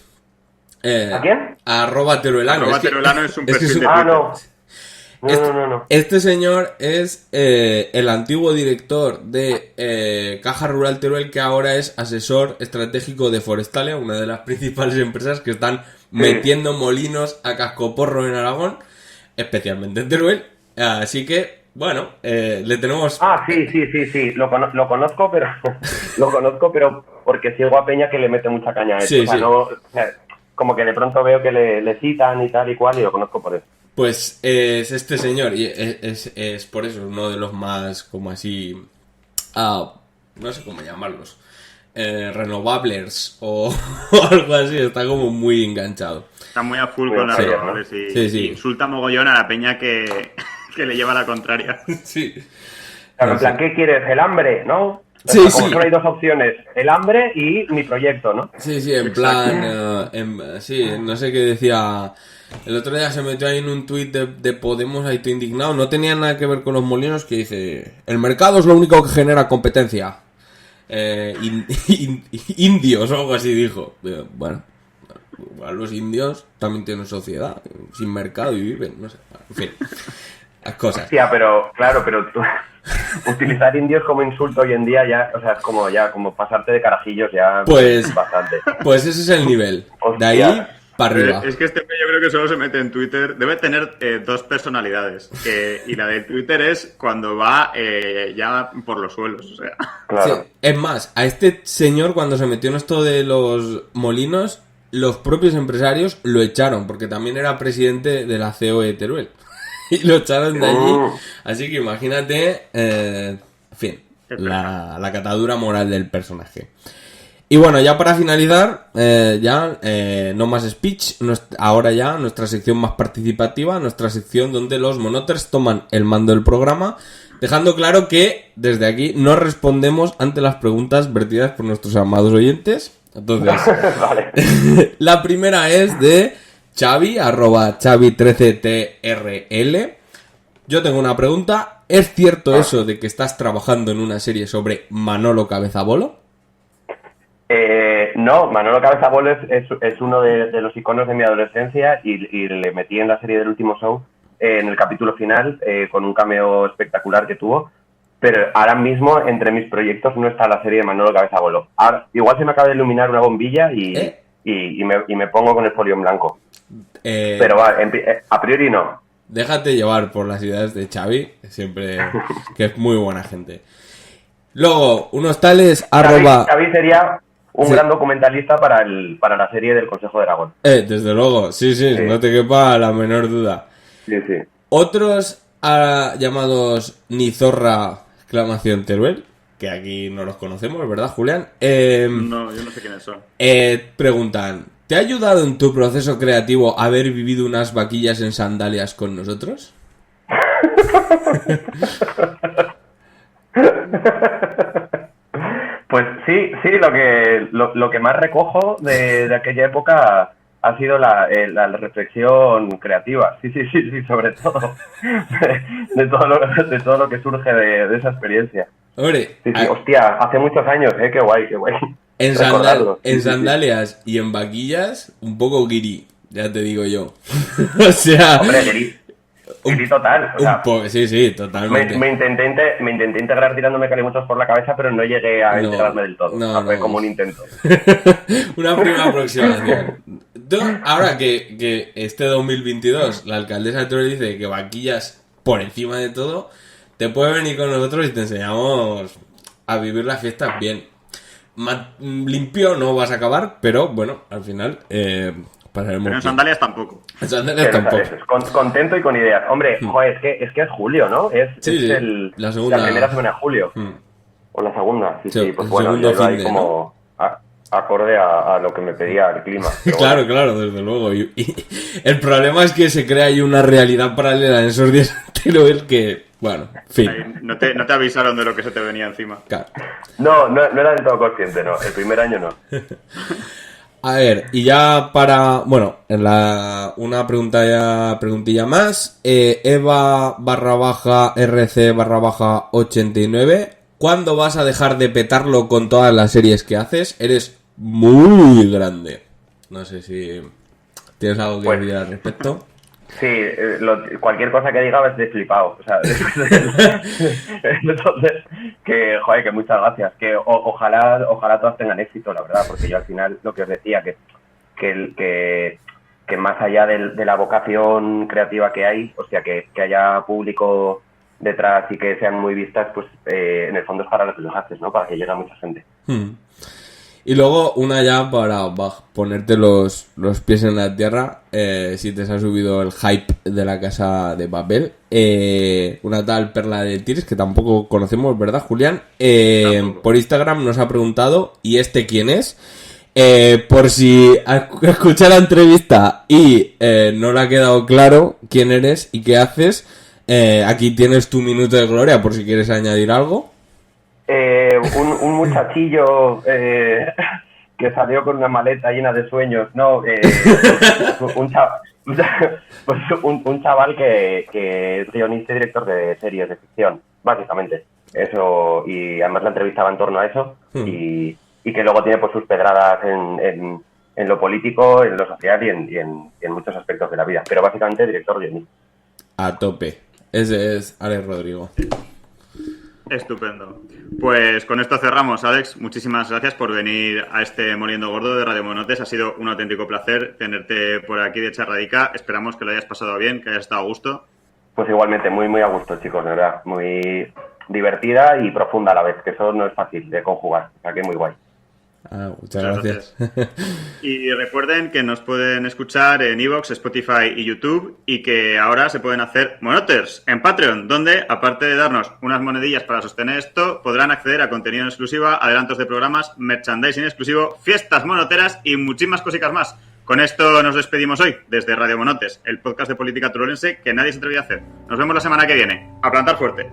¿A quién? Arroba Teruelano. Arroba Teruelano es un perfil de un- Twitter. Ah, no. No. Este señor es el antiguo director de Caja Rural Teruel, que ahora es asesor estratégico de Forestalia, una de las principales empresas que están metiendo molinos a cascoporro en Aragón, especialmente en Teruel. Así que, bueno, le tenemos... Ah, sí. Lo conozco, pero lo conozco, pero porque sigo a Peña que le mete mucha caña a esto. Sí, o sea, sí. no, o sea, como que de pronto veo que le citan y tal y cual, y lo conozco por eso. Pues es este señor, y es por eso uno de los más, como así, no sé cómo llamarlos, renovables o algo así, está como muy enganchado. Está muy a full Muy con las serio, ¿no? renovables y, Sí. y insulta mogollón a la peña que le lleva la contraria. Sí. Claro, en plan, ¿qué quieres? ¿El hambre? ¿No? Sí, Como sí. solo hay dos opciones, el hambre y mi proyecto, ¿no? Sí, en plan, sí, no sé qué decía. El otro día se metió ahí en un tuit de Podemos, ahí todo indignado. No tenía nada que ver con los molinos, que dice: el mercado es lo único que genera competencia. Indios o algo así dijo. Bueno, igual los indios también tienen sociedad, sin mercado y viven, no sé. En fin, las cosas. Hostia, pero tú, utilizar indios como insulto hoy en día ya, o sea, es como pasarte de carajillos ya Pues- bastante. Pues ese es el nivel. De ahí Hostia. para arriba. Es que este yo creo que solo se mete en Twitter. Debe tener dos personalidades. Y la del Twitter es cuando va ya por los suelos. O sea, Claro. Sí, es más, a este señor cuando se metió en esto de los molinos, los propios empresarios lo echaron, porque también era presidente de la COE de Teruel. Y lo echaron de allí. Así que imagínate, en fin, la catadura moral del personaje. Y bueno, ya para finalizar, no más speech, ahora ya nuestra sección más participativa, nuestra sección donde los monoters toman el mando del programa, dejando claro que desde aquí no respondemos ante las preguntas vertidas por nuestros amados oyentes. Entonces, Vale. la primera es de Xavi, @Xavi13TRL. Yo tengo una pregunta. ¿Es cierto eso de que estás trabajando en una serie sobre Manolo Cabezabolo? No, Manolo Cabezabolo es uno de los iconos de mi adolescencia y le metí en la serie del último show en el capítulo final con un cameo espectacular que tuvo. Pero ahora mismo entre mis proyectos no está la serie de Manolo Cabezabolo. Ahora, igual se me acaba de iluminar una bombilla y me pongo con el folio en blanco. Pero a priori no. Déjate llevar por las ideas de Xavi, siempre que es muy buena gente. Luego, unos tales Xavi sería un Sí. gran documentalista para la serie del Consejo de Aragón. desde luego, sí, Sí. no te quepa la menor duda. Sí. Otros llamados Nizorra exclamación Teruel, que aquí no los conocemos, ¿verdad, Julián? no, yo no sé quiénes son. Preguntan, ¿te ha ayudado en tu proceso creativo haber vivido unas vaquillas en sandalias con nosotros? Pues sí, lo que más recojo de aquella época ha sido la reflexión creativa. Sí, sobre todo. de todo lo que surge de esa experiencia. Hombre, Sí, hostia, hace muchos años, qué guay. en recordarlo. Sí. sandalias y en vaquillas, un poco guiri, ya te digo yo. O sea, Hombre, guiri total. O sea, sí, totalmente. me intenté integrar tirándome calimuchos por la cabeza, pero no llegué a integrarme del todo. no, Fue no. como un intento. Una primera aproximación. Tú, ahora que este 2022 la alcaldesa de Teruel dice que vaquillas por encima de todo, te puedes venir con nosotros y te enseñamos a vivir las fiestas bien. Limpio no vas a acabar, pero bueno, al final pasaremos Pero en bien. sandalias tampoco. En sandalias Pero, tampoco. ¿sabes? Contento y con ideas. Hombre, joder, es que es julio, ¿no? Sí, La la primera semana de julio. Mm. O la segunda, Sí, sí. Pues el bueno, segundo yo iba ahí finde, como acorde a lo que me pedía el clima. Pero bueno. Claro, desde luego. Y el problema es que se crea ahí una realidad paralela en esos días en Teruel que, bueno, en fin. Ahí no te avisaron de lo que se te venía encima. Claro. No era del todo consciente, no. El primer año no. A ver, y ya para... Bueno, una preguntilla más. Eva_RC_89. ¿Cuándo vas a dejar de petarlo con todas las series que haces? Eres muy grande. No sé si tienes algo que decir al respecto. Sí, cualquier cosa que diga es de flipado. O sea, entonces, que muchas gracias. Que ojalá todas tengan éxito, la verdad, porque yo al final lo que os decía, que más allá de la vocación creativa que hay, o sea, que haya público detrás y que sean muy vistas, pues en el fondo es para lo que los haces, ¿no? Para que llegue a mucha gente. Y luego una ya para ponerte los pies en la tierra, si te has subido el hype de La Casa de Papel, una tal Perla de Tirs, que tampoco conocemos, ¿verdad, Julián? Por Instagram nos ha preguntado, ¿y este quién es? Por si escuchar la entrevista y no le ha quedado claro quién eres y qué haces, aquí tienes tu minuto de gloria por si quieres añadir algo. Un muchachillo que salió con una maleta llena de sueños, ¿no? Un chaval que es guionista y director de series de ficción, básicamente. Eso, y además la entrevista va en torno a eso, y que luego tiene pues sus pedradas en lo político, en lo social y en muchos aspectos de la vida. Pero básicamente director guionista. A tope. Ese es Alex Rodrigo. Estupendo. Pues con esto cerramos, Alex. Muchísimas gracias por venir a este Moliendo Gordo de Radio Monotes. Ha sido un auténtico placer tenerte por aquí de Charradica. Esperamos que lo hayas pasado bien, que hayas estado a gusto. Pues igualmente, muy, muy a gusto, chicos, de verdad. Muy divertida y profunda a la vez, que eso no es fácil de conjugar. O sea que muy guay. Muchas gracias. Y recuerden que nos pueden escuchar en iVoox, Spotify y YouTube, y que ahora se pueden hacer monoters en Patreon, donde, aparte de darnos unas monedillas para sostener esto, podrán acceder a contenido exclusivo, adelantos de programas, merchandising exclusivo, fiestas monoteras y muchísimas cositas más. Con esto nos despedimos hoy desde Radio Monotes, el podcast de política turolense que nadie se atrevía a hacer. Nos vemos la semana que viene. A plantar fuerte.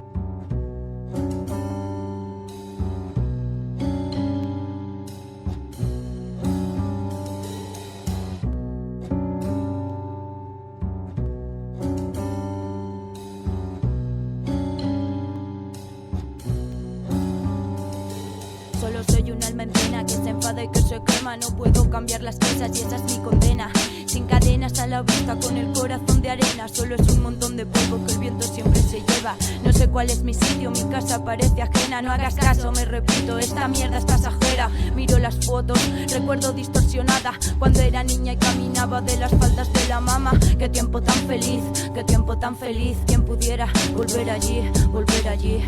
Solo soy un alma en pena que se enfada y que se quema. No puedo cambiar las cosas y esa es mi condena. Sin cadenas a la vista, con el corazón de arena. Solo es un montón de polvo que el viento siempre se lleva. No sé cuál es mi sitio, mi casa parece ajena. No hagas caso, me repito, esta mierda es pasajera. Miro las fotos, recuerdo distorsionada cuando era niña y caminaba de las faldas de la mama. Qué tiempo tan feliz, qué tiempo tan feliz. Quien pudiera volver allí, volver allí.